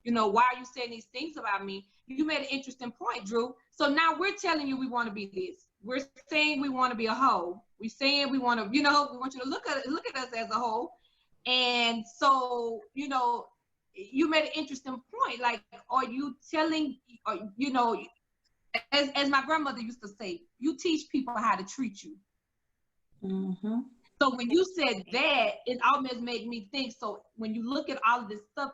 you know, why are you saying these things about me? You made an interesting point, Drew. So now we're telling you we want to be this. We're saying we want to be a hoe. We're saying we want to, you know, we want you to look at us as a hoe. And so, you know, you made an interesting point. Like, are you telling, you know, as my grandmother used to say, you teach people how to treat you. Mm-hmm. So when you said that, it almost made me think, so when you look at all of this stuff,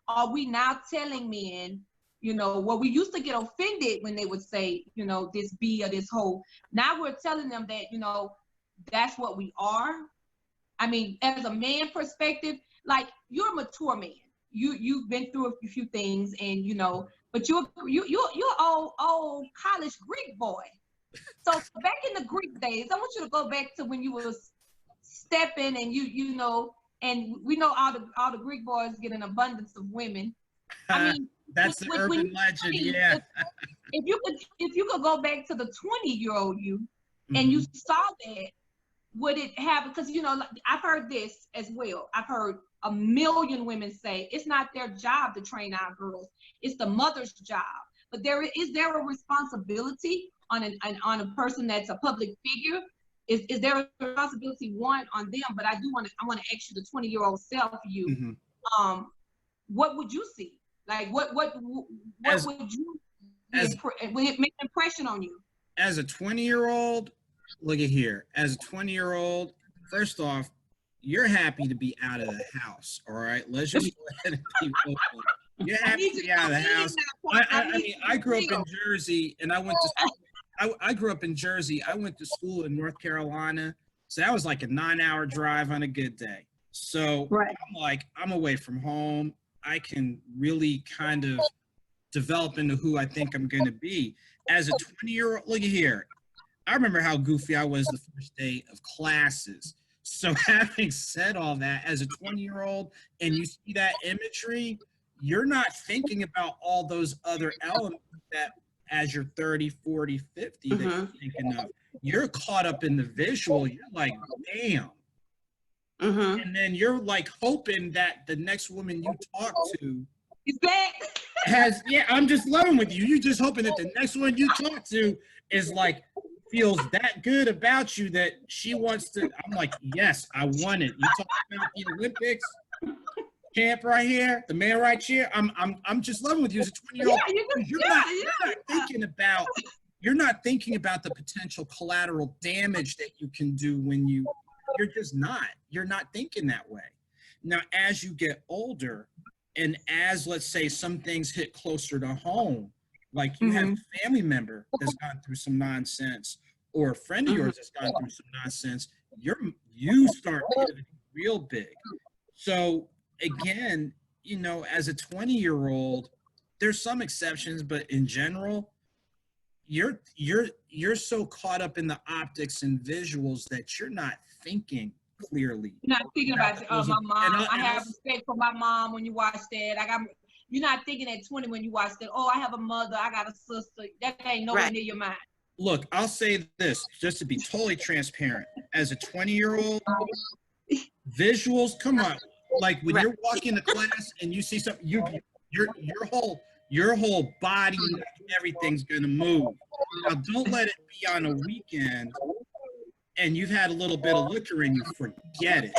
are we now telling men, you know, well, we used to get offended when they would say, you know, this be or this whole. Now we're telling them that, you know, that's what we are. I mean, as a man perspective, like, you're a mature man. You've been through a few things, and you know, but you're old college Greek boy. So back in the Greek days, I want you to go back to when you was stepping, and you know, and we know all the Greek boys get an abundance of women. I mean, that's the urban legend, yeah. If you could go back to the 20-year-old you, and you saw that, would it have, because, you know, I've heard this as well. I've heard a million women say it's not their job to train our girls. It's the mother's job. But is there a responsibility on a person that's a public figure? Is there a responsibility, one, on them? But I want to ask you, the 20-year-old self, you, what would you see? Like, what would you would it make an impression on you? As a 20-year-old, look at here. As a 20-year-old, first off, you're happy to be out of the house, all right? Let's just go ahead and be open. You're happy to be out of the house. I mean, I grew up in Jersey, and I grew up in Jersey. I went to school in North Carolina, so that was like a 9-hour drive on a good day. So I'm away from home. I can really kind of develop into who I think I'm going to be. As a 20-year-old, look at here. I remember how goofy I was the first day of classes. So having said all that, as a 20-year-old, and you see that imagery, you're not thinking about all those other elements that as you're 30, 40, 50 that you're thinking of. You're caught up in the visual. You're like, damn. And then you're like hoping that the next woman you talk to is back. I'm just loving with you. You're just hoping that the next one you talk to is like, feels that good about you that she wants to. I'm like, yes, I want it. You talking about the Olympics champ right here, the man right here. I'm just loving with you as a 20-year-old. You're not thinking about the potential collateral damage that you can do when you're just not. You're not thinking that way. Now, as you get older, and as, let's say, some things hit closer to home, like you have a family member that's gone through some nonsense, or a friend of yours that's gone through some nonsense, you start pivoting real big. So again, you know, as a 20-year-old, there's some exceptions, but in general, you're so caught up in the optics and visuals that you're not thinking clearly. You're not thinking about my mom. I have respect for my mom when you watch that. You're not thinking at 20 when you watch that. Oh, I have a mother. I got a sister. That ain't nowhere near your mind. Look, I'll say this just to be totally transparent. As a 20-year-old, visuals, come on. Like when you're walking to class and you see something, your whole body, everything's gonna move. Now, don't let it be on a weekend and you've had a little bit of liquor and you forget it.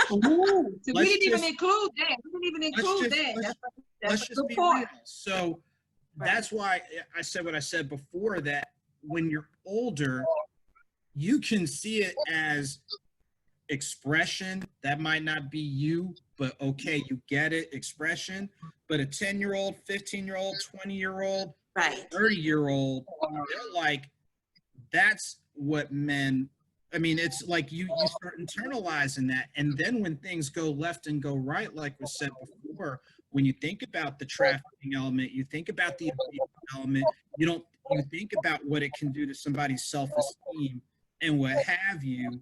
So we didn't even include that. We didn't even include that. Let's just be real. So that's why I said what I said before, that when you're older, you can see it as expression. That might not be you, but okay, you get it, expression. But a 10-year-old, 15-year-old, 20-year-old, Right. 30-year-old, they're like, that's what men, I mean, it's like you start internalizing that. And then when things go left and go right, like was said before, when you think about the trafficking element, you think about the abuse element, you think about what it can do to somebody's self-esteem and what have you,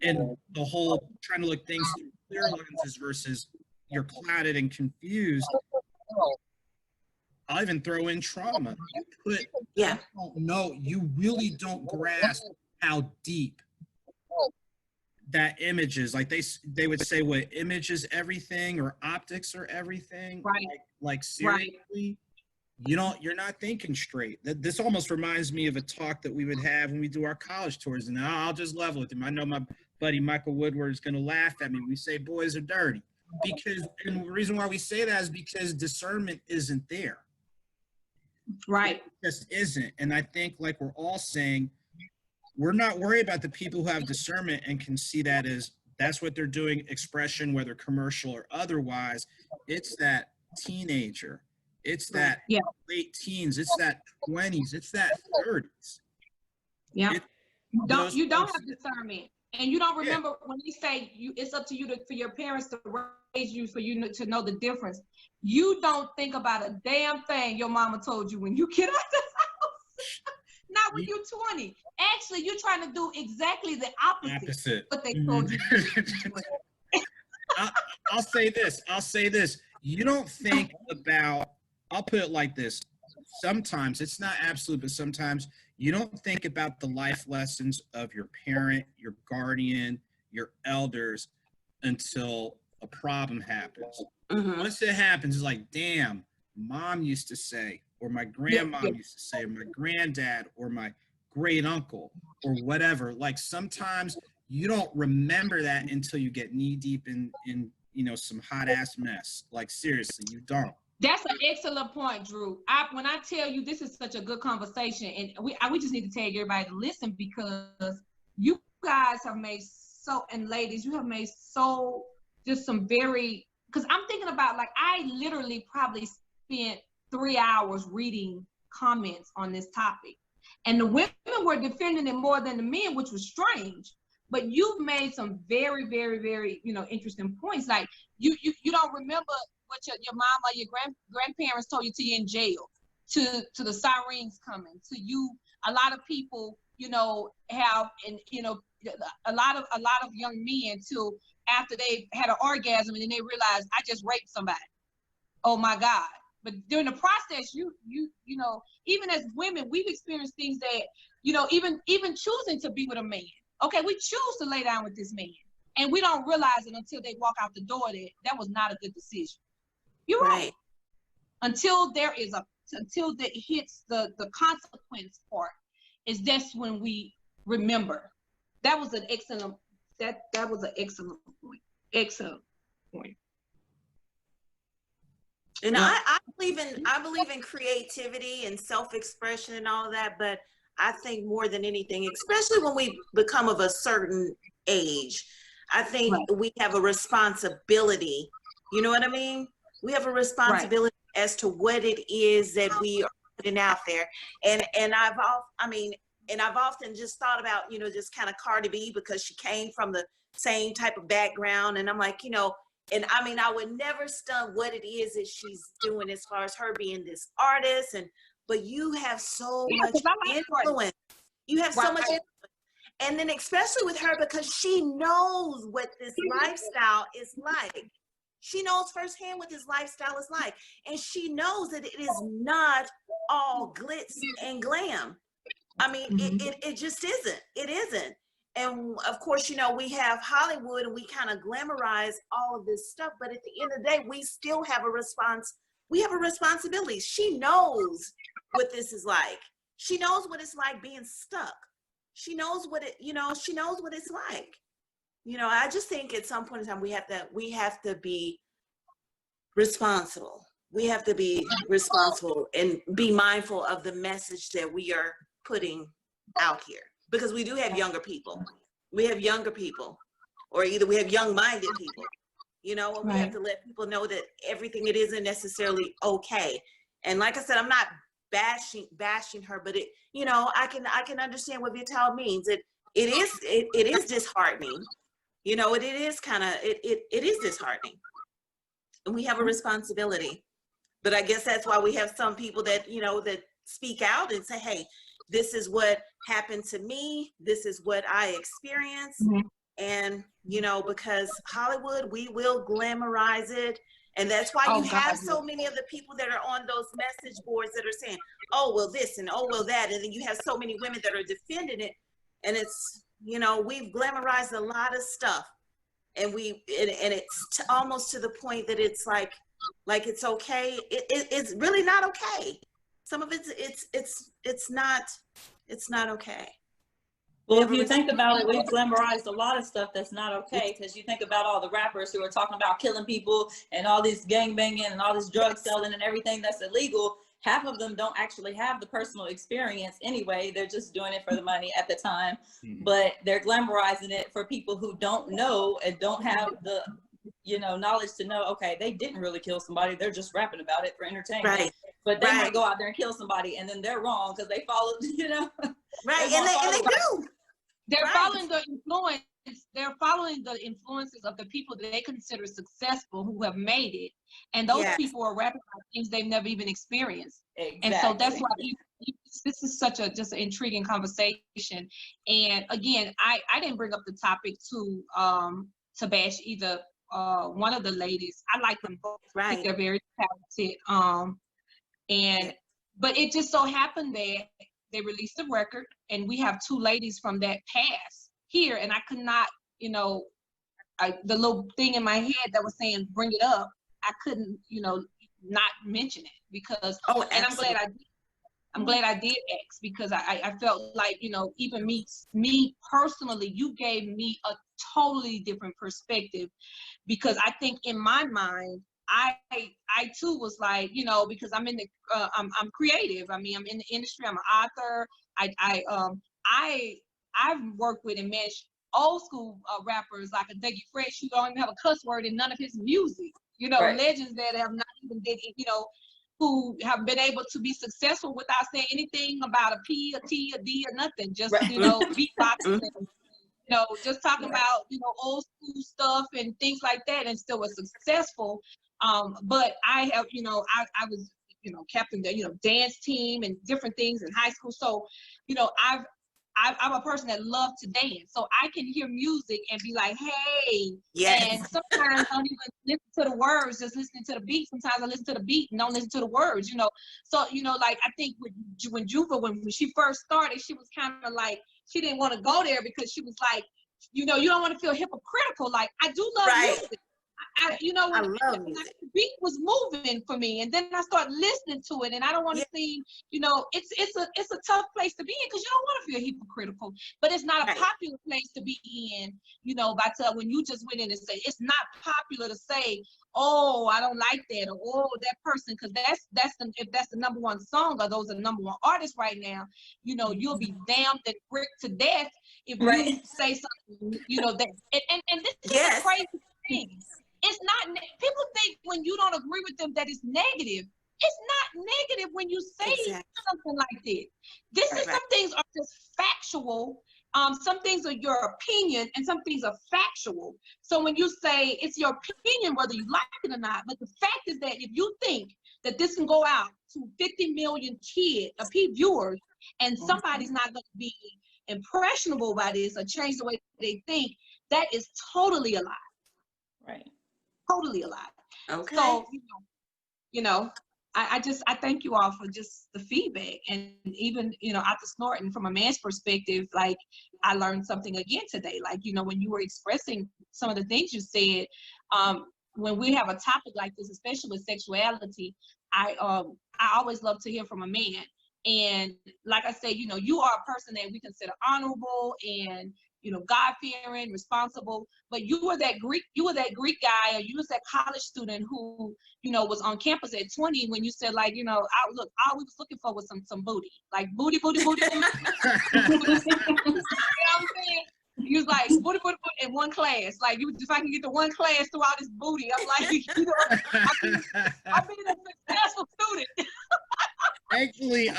and the whole trying to look things through clear lenses versus you're clouded and confused. I'll even throw in trauma. You don't know, you really don't grasp how deep that image is. Like they would say, what, image is everything, or optics are everything. Right. Like seriously, you're not thinking straight. This almost reminds me of a talk that we would have when we do our college tours, and I'll just level with him. I know my buddy Michael Woodward is going to laugh at me. We say boys are dirty and the reason why we say that is because discernment isn't there. Right. It just isn't. And I think, like we're all saying, we're not worried about the people who have discernment and can see that as that's what they're doing, expression, whether commercial or otherwise. It's that teenager. It's that late teens. It's that 20s. It's that 30s. Yeah. You don't have discernment. And you don't remember when we say it's up to you for your parents to raise you, for you to know the difference. You don't think about a damn thing your mama told you when you get out the house. Not when you're 20. Actually, you're trying to do exactly the opposite. What they told you. I'll say this. You don't think about, I'll put it like this. Sometimes, it's not absolute, but sometimes you don't think about the life lessons of your parent, your guardian, your elders until a problem happens. Mm-hmm. Once it happens, it's like, damn, mom used to say, or my grandma used to say, or my granddad, or my great uncle, or whatever. Like sometimes you don't remember that until you get knee deep in some hot ass mess. Like seriously, you don't. That's an excellent point, Drew. When I tell you this is such a good conversation, and we just need to tell everybody to listen, because you guys have made and ladies, you have made just some very, because I'm thinking about, like, I literally probably spent 3 hours reading comments on this topic, and the women were defending it more than the men, which was strange. But you've made some very, very, very, interesting points. Like you don't remember what your mom or your grandparents told you till you're in jail, to the sirens coming, to you. A lot of people, have, and a lot of young men till after they had an orgasm and then they realize, I just raped somebody. Oh my God. But during the process, you even as women, we've experienced things that, even choosing to be with a man. Okay, we choose to lay down with this man, and we don't realize it until they walk out the door that was not a good decision. You're right. Until that hits the consequence part, that's when we remember. That was an excellent point. Excellent point. And I believe in creativity and self-expression and all of that, but I think more than anything, especially when we become of a certain age, I think we have a responsibility. You know what I mean? We have a responsibility as to what it is that we are putting out there. And I've often just thought about, just kind of Cardi B, because she came from the same type of background. And I'm like, and I would never stun what it is that she's doing as far as her being this artist. But you have so much influence. You have so much influence. And then especially with her, because she knows what this lifestyle is like. She knows firsthand what this lifestyle is like. And she knows that it is not all glitz and glam. I mean, it just isn't. It isn't. And of course, you know, we have Hollywood and we kind of glamorize all of this stuff, but at the end of the day, we still have a we have a responsibility. She knows what this is like. She knows what it's like being stuck. She knows what she knows what it's like. You know, I just think at some point in time we have to be responsible. We have to be responsible and be mindful of the message that we are putting out here, because we do have younger people. We have younger people, or either we have young-minded people, you know, and we have to let people know that everything, it isn't necessarily okay. And like I said, I'm not bashing her, but it, you know, I can understand what Vitelle means. It is disheartening. You know, it is kind of, it is disheartening. And we have a responsibility. But I guess that's why we have some people that, you know, that speak out and say, hey, this is what happened to me. This is what I experienced. And, you know, because Hollywood, we will glamorize it. And that's why you have so many of the people that are on those message boards that are saying, oh, well, this and oh, well, that. And then you have so many women that are defending it. And it's, you know, we've glamorized a lot of stuff. And it's almost to the point that it's like it's okay. It's really not okay. Some of it's not okay. Well, if you think about it, we've glamorized a lot of stuff that's not okay, because you think about all the rappers who are talking about killing people and all this gangbanging and all this drug selling and everything that's illegal. Half of them don't actually have the personal experience anyway. They're just doing it for the money at the time, but they're glamorizing it for people who don't know and don't have the, you know, knowledge to know, okay, they didn't really kill somebody. They're just rapping about it for entertainment. But they might go out there and kill somebody, and then they're wrong because they followed, you know. And they do. They're following the influence. They're following the influences of the people that they consider successful, who have made it, and those people are rapping about things they've never even experienced. And so that's why this is such a just an intriguing conversation. And again, I didn't bring up the topic to bash either one of the ladies. I like them both. I think they're very talented. But it just so happened that they released a record, and we have two ladies from that past here, and I could not, you know, the little thing in my head that was saying bring it up, I couldn't, you know, not mention it, because and I'm glad I did ask, because I felt like, you know, even me personally, you gave me a totally different perspective, because I think in my mind, I too was like, you know, because I'm in the I'm creative. I mean, I'm in the industry. I'm an author. I've worked with and managed old school rappers like a Dougie Fresh, who don't even have a cuss word in none of his music. You know, legends that have not even did, you know, who have been able to be successful without saying anything about a P, a T, a D, or nothing. Just you know, beatboxing. You know, just talking about, you know, old school stuff and things like that, and still was successful. But I have, you know, I was, you know, captain the, you know, dance team and different things in high school. So, you know, I'm a person that loves to dance. So I can hear music and be like, hey, and sometimes I don't even listen to the words, just listening to the beat. Sometimes I listen to the beat and don't listen to the words, you know. So, you know, like I think when Juva, when she first started, she was kind of like, she didn't want to go there, because she was like, you know, you don't want to feel hypocritical. Like, I do love music. You know, when the beat was moving for me, and then I started listening to it, and I don't want to seem, you know, it's a tough place to be in, because you don't want to feel hypocritical, but it's not a popular place to be in, you know. When you just went in and say, it's not popular to say, oh, I don't like that, or oh, that person, because if that's the number one song, or those are the number one artists right now, you know, you'll be damned and bricked to death if you say something, you know, that and this is a crazy thing. It's not, people think when you don't agree with them that it's negative. It's not negative when you say something like this. Some things are just factual. Some things are your opinion, and some things are factual. So when you say it's your opinion, whether you like it or not, but the fact is that if you think that this can go out to 50 million viewers, and somebody's not going to be impressionable by this or change the way they think, that is totally a lie. Totally a lie. Okay. So, you know, I thank you all for just the feedback, and even, you know, after snorting from a man's perspective, like I learned something again today. Like, you know, when you were expressing some of the things you said, when we have a topic like this, especially with sexuality, I always love to hear from a man. And like I said, you know, you are a person that we consider honorable and, you know, God-fearing, responsible, but you were that Greek guy, or you was that college student who, you know, was on campus at 20 when you said, like, you know, all we was looking for was some booty, like booty. You know what I'm saying? You was like, booty in one class. Like, you, if I can get to one class through all this booty, I'm like, you know, I'm being a successful student. Thankfully,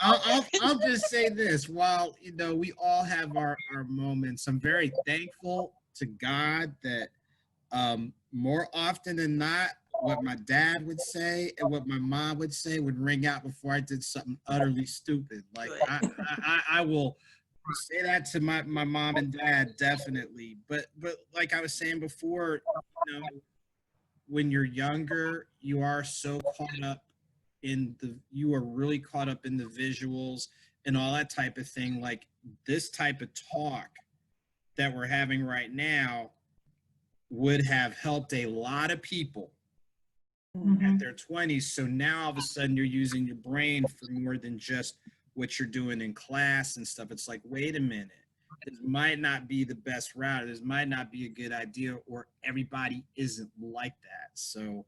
I'll just say this. While, you know, we all have our moments, I'm very thankful to God that more often than not, what my dad would say and what my mom would say would ring out before I did something utterly stupid. Like, I will say that to my mom and dad, definitely. But like I was saying before, you know, when you're younger, you are so caught up you are really caught up in the visuals and all that type of thing. Like, this type of talk that we're having right now would have helped a lot of people at their 20s. So now all of a sudden you're using your brain for more than just what you're doing in class and stuff. It's like, wait a minute, this might not be the best route. This might not be a good idea, or everybody isn't like that. So,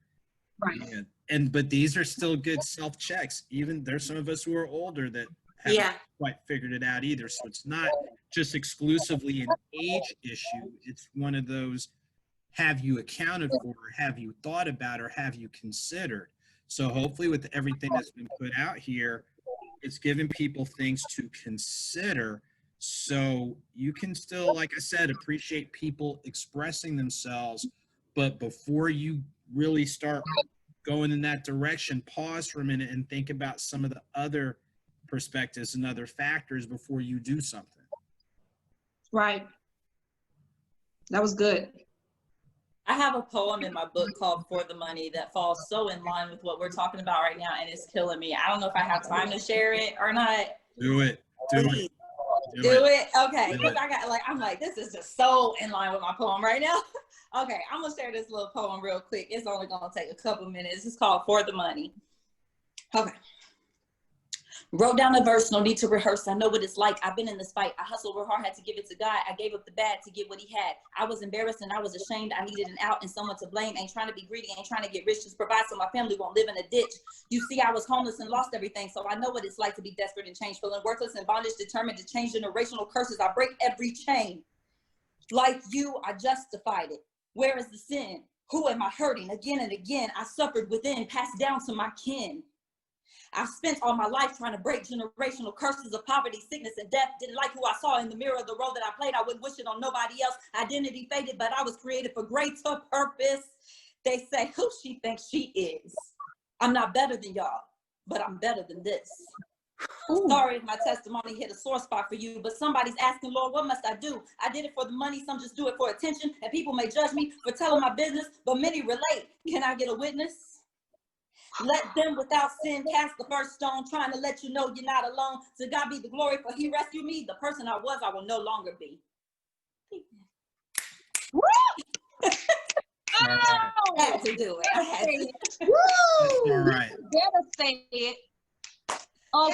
Right. Yeah. But these are still good self-checks. Even there's some of us who are older that haven't quite figured it out either. So it's not just exclusively an age issue. It's one of those, have you accounted for, have you thought about, or have you considered? So hopefully with everything that's been put out here, it's giving people things to consider, so you can still, like I said, appreciate people expressing themselves. But before you really start going in that direction, pause for a minute and think about some of the other perspectives and other factors before you do something. Right. That was good. I have a poem in my book called For the Money that falls so in line with what we're talking about right now, and it's killing me. I don't know if I have time to share it or not. Do it. Do it. Do it? Okay. Because I'm like, this is just so in line with my poem right now. Okay, I'm gonna share this little poem real quick. It's only gonna take a couple minutes. It's called For the Money. Okay. Wrote down a verse, no need to rehearse. I know what it's like. I've been in this fight. I hustled real hard, had to give it to God. I gave up the bad to get what he had. I was embarrassed and I was ashamed. I needed an out and someone to blame. Ain't trying to be greedy, ain't trying to get rich, just provide so my family won't live in a ditch. You see, I was homeless and lost everything, so I know what it's like to be desperate and change, feeling worthless and bondage, determined to change generational curses. I break every chain. Like you, I justified it. Where is the sin? Who am I hurting? Again and again, I suffered within, passed down to my kin. I've spent all my life trying to break generational curses of poverty, sickness, and death. Didn't like who I saw in the mirror of the role that I played. I wouldn't wish it on nobody else. Identity faded, but I was created for greater purpose. They say who she thinks she is. I'm not better than y'all, but I'm better than this. Sorry if my testimony hit a sore spot for you, but somebody's asking, Lord, what must I do? I did it for the money, some just do it for attention, and people may judge me for telling my business, but many relate. Can I get a witness? Let them without sin cast the first stone, trying to let you know you're not alone. To God be the glory, for he rescued me. The person I was, I will no longer be. I had to do it. I had to. Woo! All right. Better say it. Oh,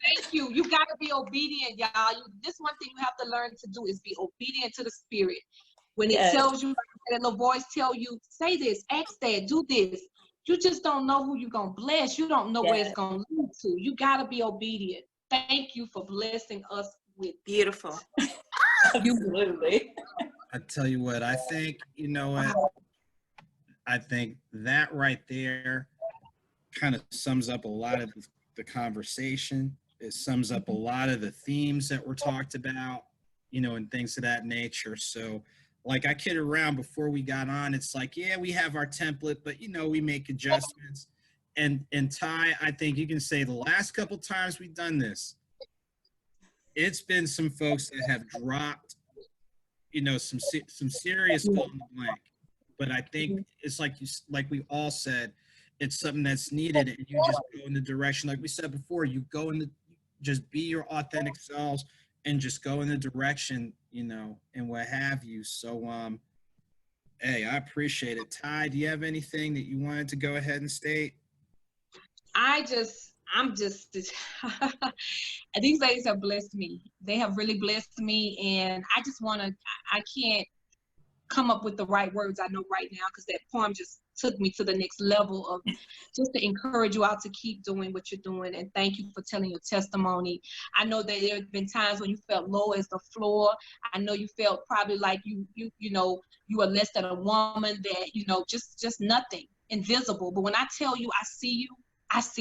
thank you. You got to be obedient, y'all. This one thing you have to learn to do is be obedient to the Spirit. When it tells you, that little voice tell you, say this, ask that, do this. You just don't know who you're going to bless. You don't know where it's going to lead to. You got to be obedient. Thank you for blessing us with beautiful. Absolutely. I tell you what, I think, you know what, I think that right there kind of sums up a lot of the conversation. It sums up a lot of the themes that were talked about, you know, and things of that nature. So, like, I kid around before we got on, it's like, yeah, we have our template, but, you know, we make adjustments. And Ty, I think you can say the last couple times we've done this, it's been some folks that have dropped, you know, some serious fill in the blank. But I think it's like like we all said, it's something that's needed, and you just go in the direction, like we said before, you go in the, just be your authentic selves and just go in the direction, and what have you. So, hey, I appreciate it. Ty, do you have anything that you wanted to go ahead and state? I'm just, these ladies have blessed me. They have really blessed me. And I just I can't come up with the right words I know right now, because that poem just took me to the next level of just to encourage you all to keep doing what you're doing. And thank you for telling your testimony. I know that there have been times when you felt low as the floor. I know you felt probably like you were less than a woman, that, just nothing, invisible. But when I tell you, I see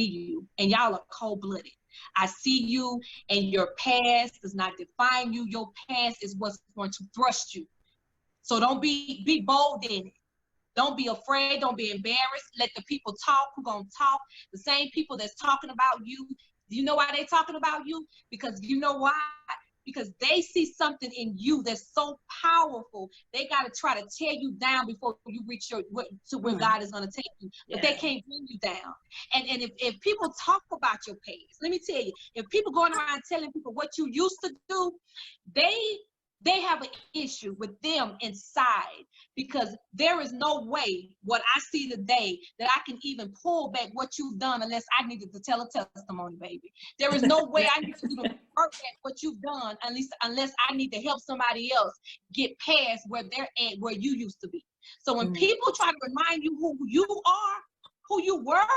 you, and y'all are cold-blooded. I see you, and your past does not define you. Your past is what's going to thrust you. So don't be bold in it. Don't be afraid. Don't be embarrassed. Let the people talk who gonna talk. The same people that's talking about you. You know why they talking about you? Because you know why? Because they see something in you that's so powerful. They got to try to tear you down before you reach where God is going to take you. But they can't bring you down. And if people talk about your past, let me tell you, if people going around telling people what you used to do, they have an issue with them inside, because there is no way what I see today that I can even pull back what you've done unless I needed to tell a testimony, baby. There is no way I need to even work at what you've done unless I need to help somebody else get past where they're at, where you used to be. So when people try to remind you who you are, who you were,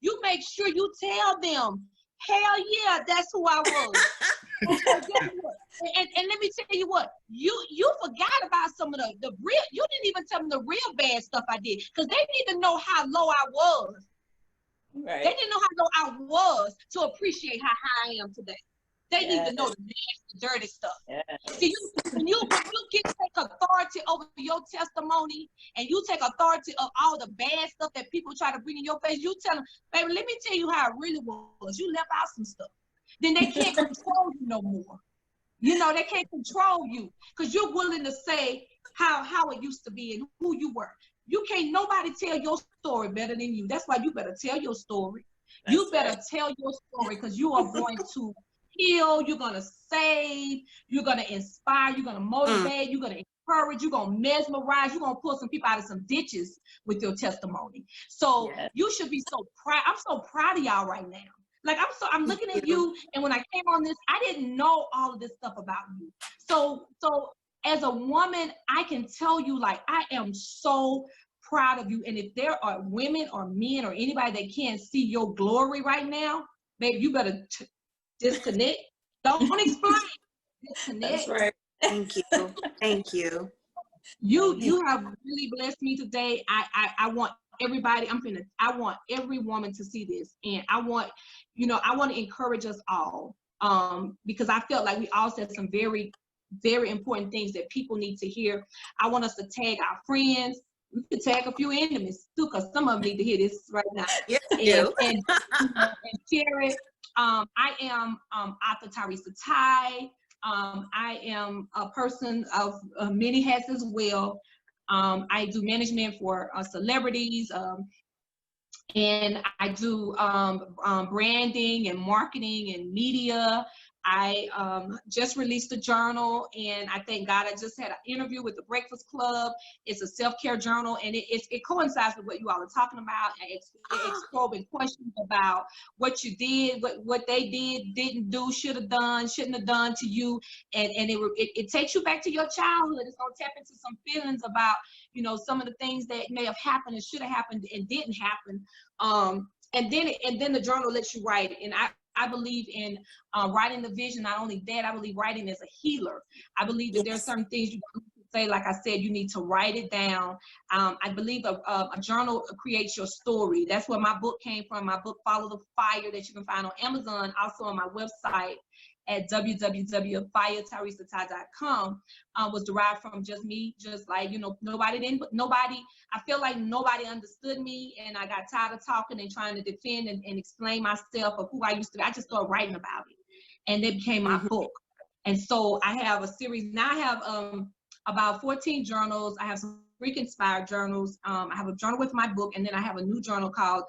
you make sure you tell them, hell yeah, that's who I was. And let me tell you what, you forgot about some of the real, you didn't even tell them the real bad stuff I did, because they need to know how low I was. Right. They didn't know how low I was to appreciate how high I am today. They need to know the nasty, dirty stuff. See, when you take authority over your testimony, and you take authority of all the bad stuff that people try to bring in your face, you tell them, baby, let me tell you how it really was. You left out some stuff. Then they can't control you no more. They can't control you, because you're willing to say how it used to be and who you were. You can't nobody tell your story better than you. That's why you better tell your story. You better tell your story, because you are going to heal, you're going to save, you're going to inspire, you're going to motivate, you're going to encourage, you're going to mesmerize, you're going to pull some people out of some ditches with your testimony. So you should be so proud. I'm so proud of y'all right now. Like, I'm looking at you, and when I came on this, I didn't know all of this stuff about you. So as a woman, I can tell you, like, I am so proud of you. And if there are women or men or anybody that can't see your glory right now, babe, you better disconnect. Don't explain. Disconnect. That's right. Thank you. Thank you. You have really blessed me today. I want everybody, I want every woman to see this, and I want to encourage us all, because I felt like we all said some very, very important things that people need to hear. I want us to tag our friends. We could tag a few enemies too, because some of them need to hear this right now. Yes, and share it. I am author Teresa Ty. I am a person of many hats as well. I do management for celebrities, and I do branding and marketing and media. I just released a journal, and I thank God I just had an interview with the Breakfast Club. It's a self-care journal, and it coincides with what you all are talking about. It's probing questions about what you did, what they didn't do, shouldn't have done to you, and it takes you back to your childhood. It's gonna tap into some feelings about some of the things that may have happened and should have happened and didn't happen. And then the journal lets you write it, and I believe in writing the vision. Not only that, I believe writing is a healer. I believe that there are certain things you can say, like I said, you need to write it down. I believe a journal creates your story. That's where my book came from. My book, Follow the Fire, that you can find on Amazon, also on my website at www.fireteresaty.com, was derived from just me, just like, I feel like nobody understood me, and I got tired of talking and trying to defend and explain myself of who I used to be. I just started writing about it, and it became my book. And so I have a series, now I have about 14 journals. I have some Greek-inspired journals. I have a journal with my book, and then I have a new journal called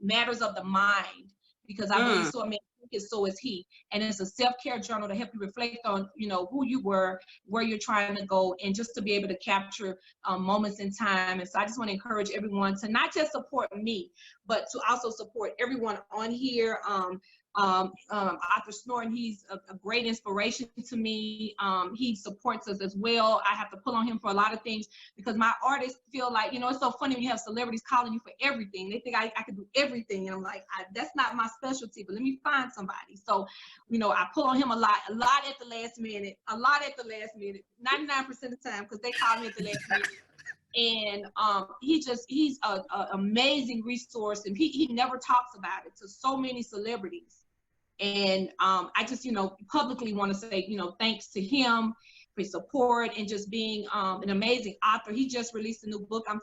Matters of the Mind, because I believe so. I mean, so is he, and it's a self-care journal to help you reflect on, you know, who you were, where you're trying to go, and just to be able to capture moments in time. And so I just want to encourage everyone to not just support me, but to also support everyone on here. Arthur Snorton, he's a great inspiration to me. He supports us as well. I have to pull on him for a lot of things, because my artists feel like, you know, it's so funny when you have celebrities calling you for everything. They think I can do everything. And I'm like, that's not my specialty, but let me find somebody. So, you know, I pull on him a lot at the last minute, 99% of the time, because they call me at the last minute. And he's an amazing resource, and he never talks about it to so many celebrities. And I just, you know, publicly want to say, you know, thanks to him for his support and just being an amazing author. He just released a new book. I'm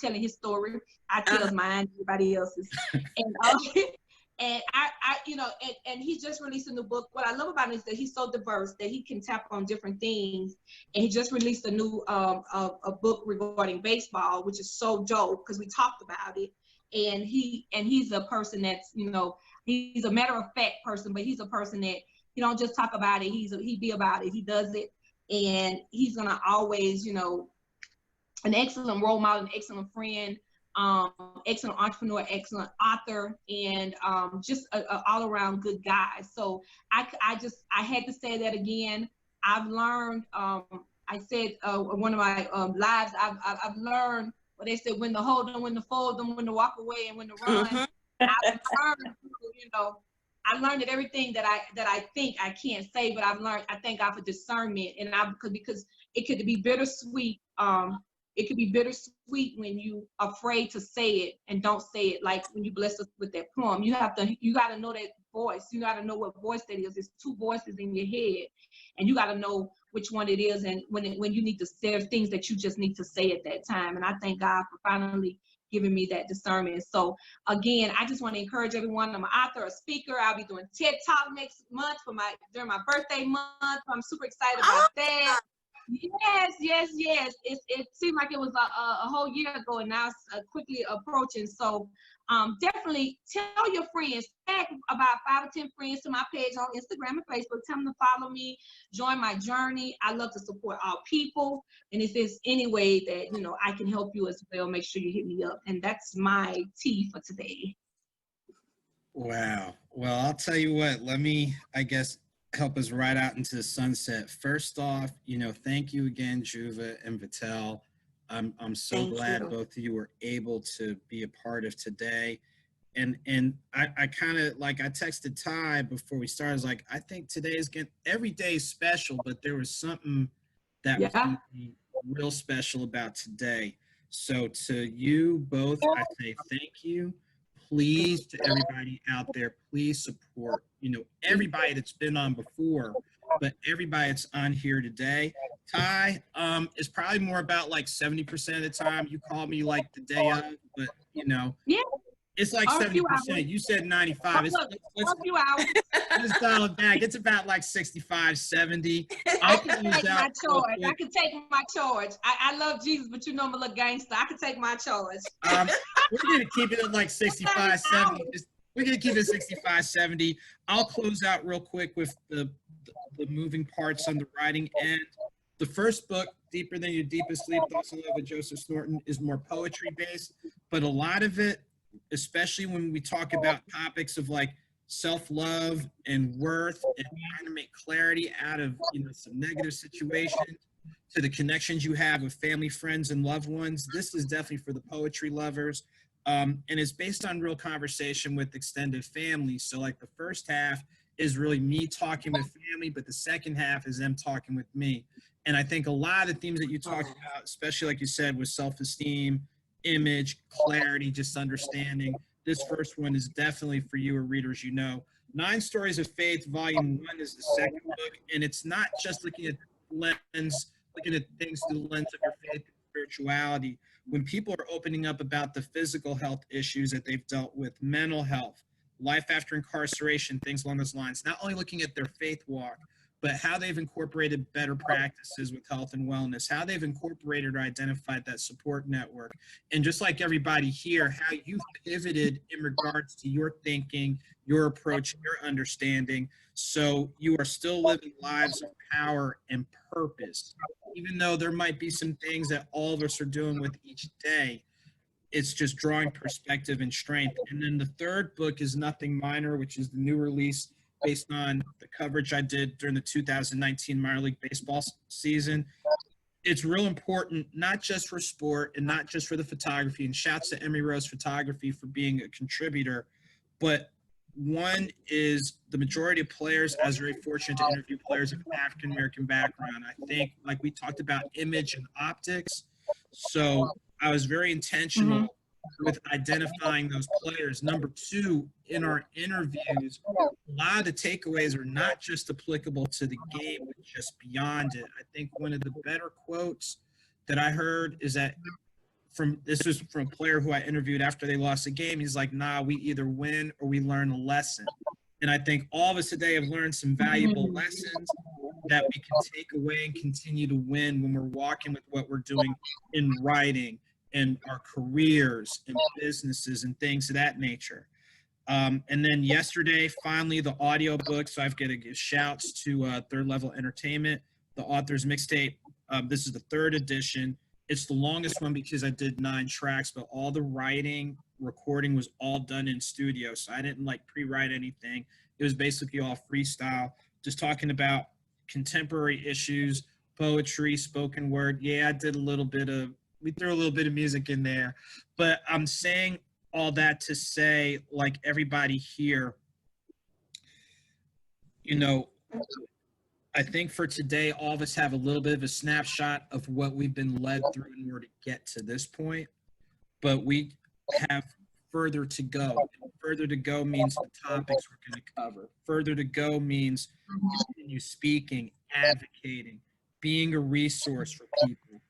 telling his story. I tell mine, everybody else's. And and I you know, and he just released a new book. What I love about him is that he's so diverse that he can tap on different things. And he just released a new a book regarding baseball, which is so dope, because we talked about it. And he's a person that's, you know, he's a matter of fact person, but he's a person that he don't just talk about it. He be about it. He does it, and he's gonna always, you know, an excellent role model, an excellent friend, excellent entrepreneur, excellent author, and just a all around good guy. So I had to say that again. I've learned. I said one of my lives. I've learned. Well, they said when to hold them, when to fold them, when to walk away, and when to run. I've learned, you know, I learned that everything that I think I can't say, but I've learned. I thank God for discernment, and because it could be bittersweet. It could be bittersweet when you are afraid to say it and don't say it. Like when you bless us with that poem, you got to know that voice. You got to know what voice that is. There's two voices in your head, and you got to know which one it is, and when you need to say things that you just need to say at that time. And I thank God for finally giving me that discernment. So again, I just want to encourage everyone. I'm an author, a speaker. I'll be doing TED Talk next month during my birthday month. I'm super excited about that. Yes. It seemed like it was a whole year ago, and now it's quickly approaching. So definitely tell your friends, tag about 5 or 10 friends to my page on Instagram and Facebook. Tell them to follow me, join my journey. I love to support all people. And if there's any way that, you know, I can help you as well, make sure you hit me up. And that's my tea for today. Wow. Well, I'll tell you what, let me, I guess, help us ride out into the sunset. First off, you know, thank you again, Juva and Vitelle. I'm so glad both of you were able to be a part of today. And I kind of, like, I texted Ty before we started. I was like, I think every day is special, but there was something that was going to be real special about today. So to you both, I say thank you. Please, to everybody out there, please support, you know, everybody that's been on before, but everybody that's on here today. Ty is probably more about like 70% of the time. You call me like the day of, but you know, it's like 70%. You said 95. Let's dial it back. It's about like 65, 70. I can take my charge. I love Jesus, but you know I'm a little gangster. I can take my charge. We're going to keep it at like 65, 70. We're going to keep it 65, 70. I'll close out real quick with the moving parts on the writing end. The first book, Deeper Than Your Deepest Sleep, Thoughts on Love with Joseph Snorton, is more poetry based, but a lot of it, especially when we talk about topics of like self-love and worth and trying to make clarity out of, you know, some negative situations, to the connections you have with family, friends, and loved ones. This is definitely for the poetry lovers. And it's based on real conversation with extended family. So like the first half is really me talking with family, but the second half is them talking with me. And I think a lot of the themes that you talked about, especially like you said, with self-esteem, image, clarity, just understanding. This first one is definitely for you or readers, you know. 9 Stories of Faith, Volume 1 is the second book. And it's not just looking at things through the lens of your faith and spirituality. When people are opening up about the physical health issues that they've dealt with, mental health, life after incarceration, things along those lines, not only looking at their faith walk, but how they've incorporated better practices with health and wellness, how they've incorporated or identified that support network. And just like everybody here, how you've pivoted in regards to your thinking, your approach, your understanding. So you are still living lives of power and purpose. Even though there might be some things that all of us are doing with each day, it's just drawing perspective and strength. And then the third book is Nothing Minor, which is the new release based on the coverage I did during the 2019 minor league baseball season. It's real important, not just for sport and not just for the photography, and shouts to Emery Rose Photography for being a contributor, but one is the majority of players, I was very fortunate to interview players of African-American background. I think, like we talked about, image and optics. So I was very intentional with identifying those players. Number two, in our interviews, a lot of the takeaways are not just applicable to the game, but just beyond it. I think one of the better quotes that I heard is that this was from a player who I interviewed after they lost a game. He's like, nah, we either win or we learn a lesson. And I think all of us today have learned some valuable lessons that we can take away and continue to win when we're walking with what we're doing in writing and our careers and businesses and things of that nature. And then yesterday, finally, the audio book. So I've got to give shouts to Third Level Entertainment, the author's mixtape. This is the third edition. It's the longest one because I did 9 tracks, but all the writing, recording was all done in studio. So I didn't like pre-write anything. It was basically all freestyle, just talking about contemporary issues, poetry, spoken word. Yeah, we threw a little bit of music in there, but I'm saying all that to say, like everybody here, I think for today, all of us have a little bit of a snapshot of what we've been led through in order to get to this point, but we have further to go. Further to go means the topics we're going to cover. Further to go means continue speaking, advocating, being a resource for people.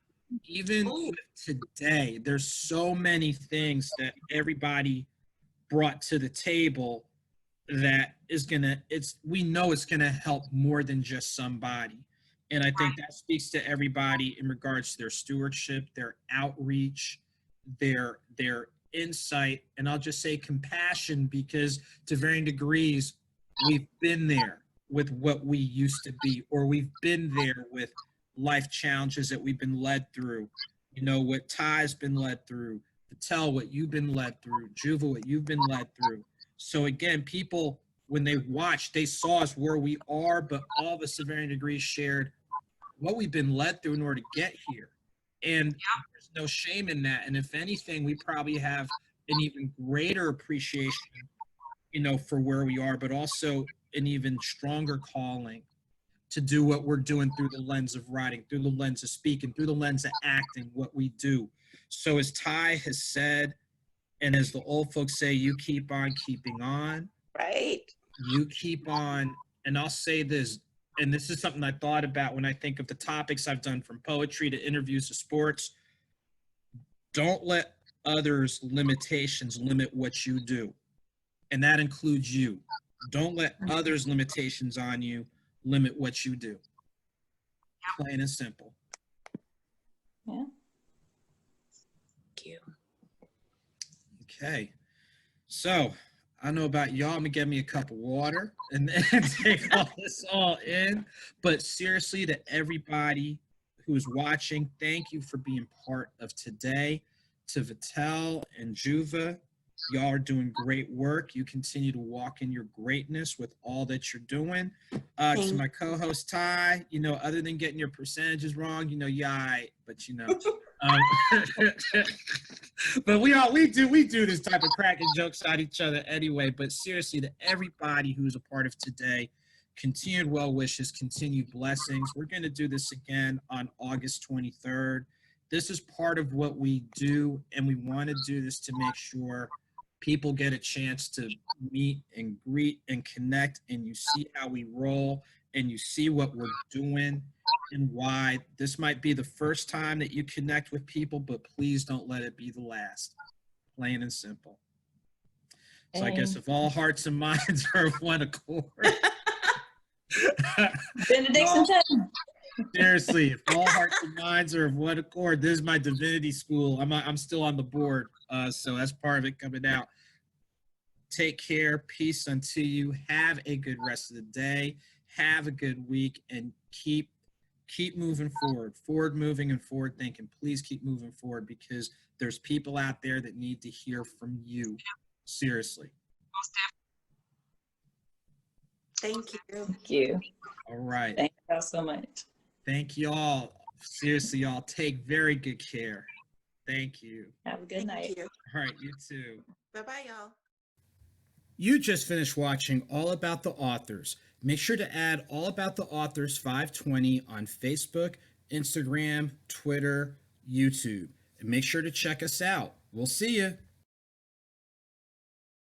Even today, there's so many things that everybody brought to the table that we know it's gonna help more than just somebody. And I think that speaks to everybody in regards to their stewardship, their outreach, their insight, and I'll just say compassion, because to varying degrees, we've been there with what we used to be, or we've been there with life challenges that we've been led through. What Ty's been led through, Vitelle, what you've been led through, Juva, what you've been led through. So again, people, when they watched, they saw us where we are, but all of us to varying degrees shared what we've been led through in order to get here. And there's no shame in that. And if anything, we probably have an even greater appreciation, for where we are, but also an even stronger calling to do what we're doing through the lens of writing, through the lens of speaking, through the lens of acting, what we do. So as Ty has said, and as the old folks say, you keep on keeping on. Right. You keep on. And I'll say this, and this is something I thought about when I think of the topics I've done, from poetry to interviews to sports. Don't let others' limitations limit what you do. And that includes you. Don't let others' limitations on you limit what you do. Plain and simple. Yeah. Thank you. Okay, so I don't know about y'all. I'm gonna get me a cup of water and then take all this all in. But seriously, to everybody who's watching, thank you for being part of today. To Vitelle and Juva, y'all are doing great work. You continue to walk in your greatness with all that you're doing. To my co-host Ty, other than getting your percentages wrong, but but we do this type of cracking jokes at each other anyway. But seriously, to everybody who's a part of today, continued well wishes, continued blessings. We're going to do this again on August 23rd. This is part of what we do, and we want to do this to make sure people get a chance to meet and greet and connect, and you see how we roll, and you see what we're doing and why. This might be the first time that you connect with people, but please don't let it be the last. Plain and simple. So I guess if all hearts and minds are of one accord, Benediction 10. Seriously, if all hearts and minds are of one accord, this is my divinity school. I'm still on the board, so that's part of it coming out. Take care. Peace unto you. Have a good rest of the day. Have a good week, and keep moving forward. Forward moving and forward thinking. Please keep moving forward, because there's people out there that need to hear from you. Seriously. Thank you. Thank you. All right. Thank you all so much. Thank you all. Seriously, y'all. Take very good care. Thank you. Have a good night. Thank you. All right, you too. Bye-bye, y'all. You just finished watching All About the Authors. Make sure to add All About the Authors 520 on Facebook, Instagram, Twitter, YouTube. And make sure to check us out. We'll see you.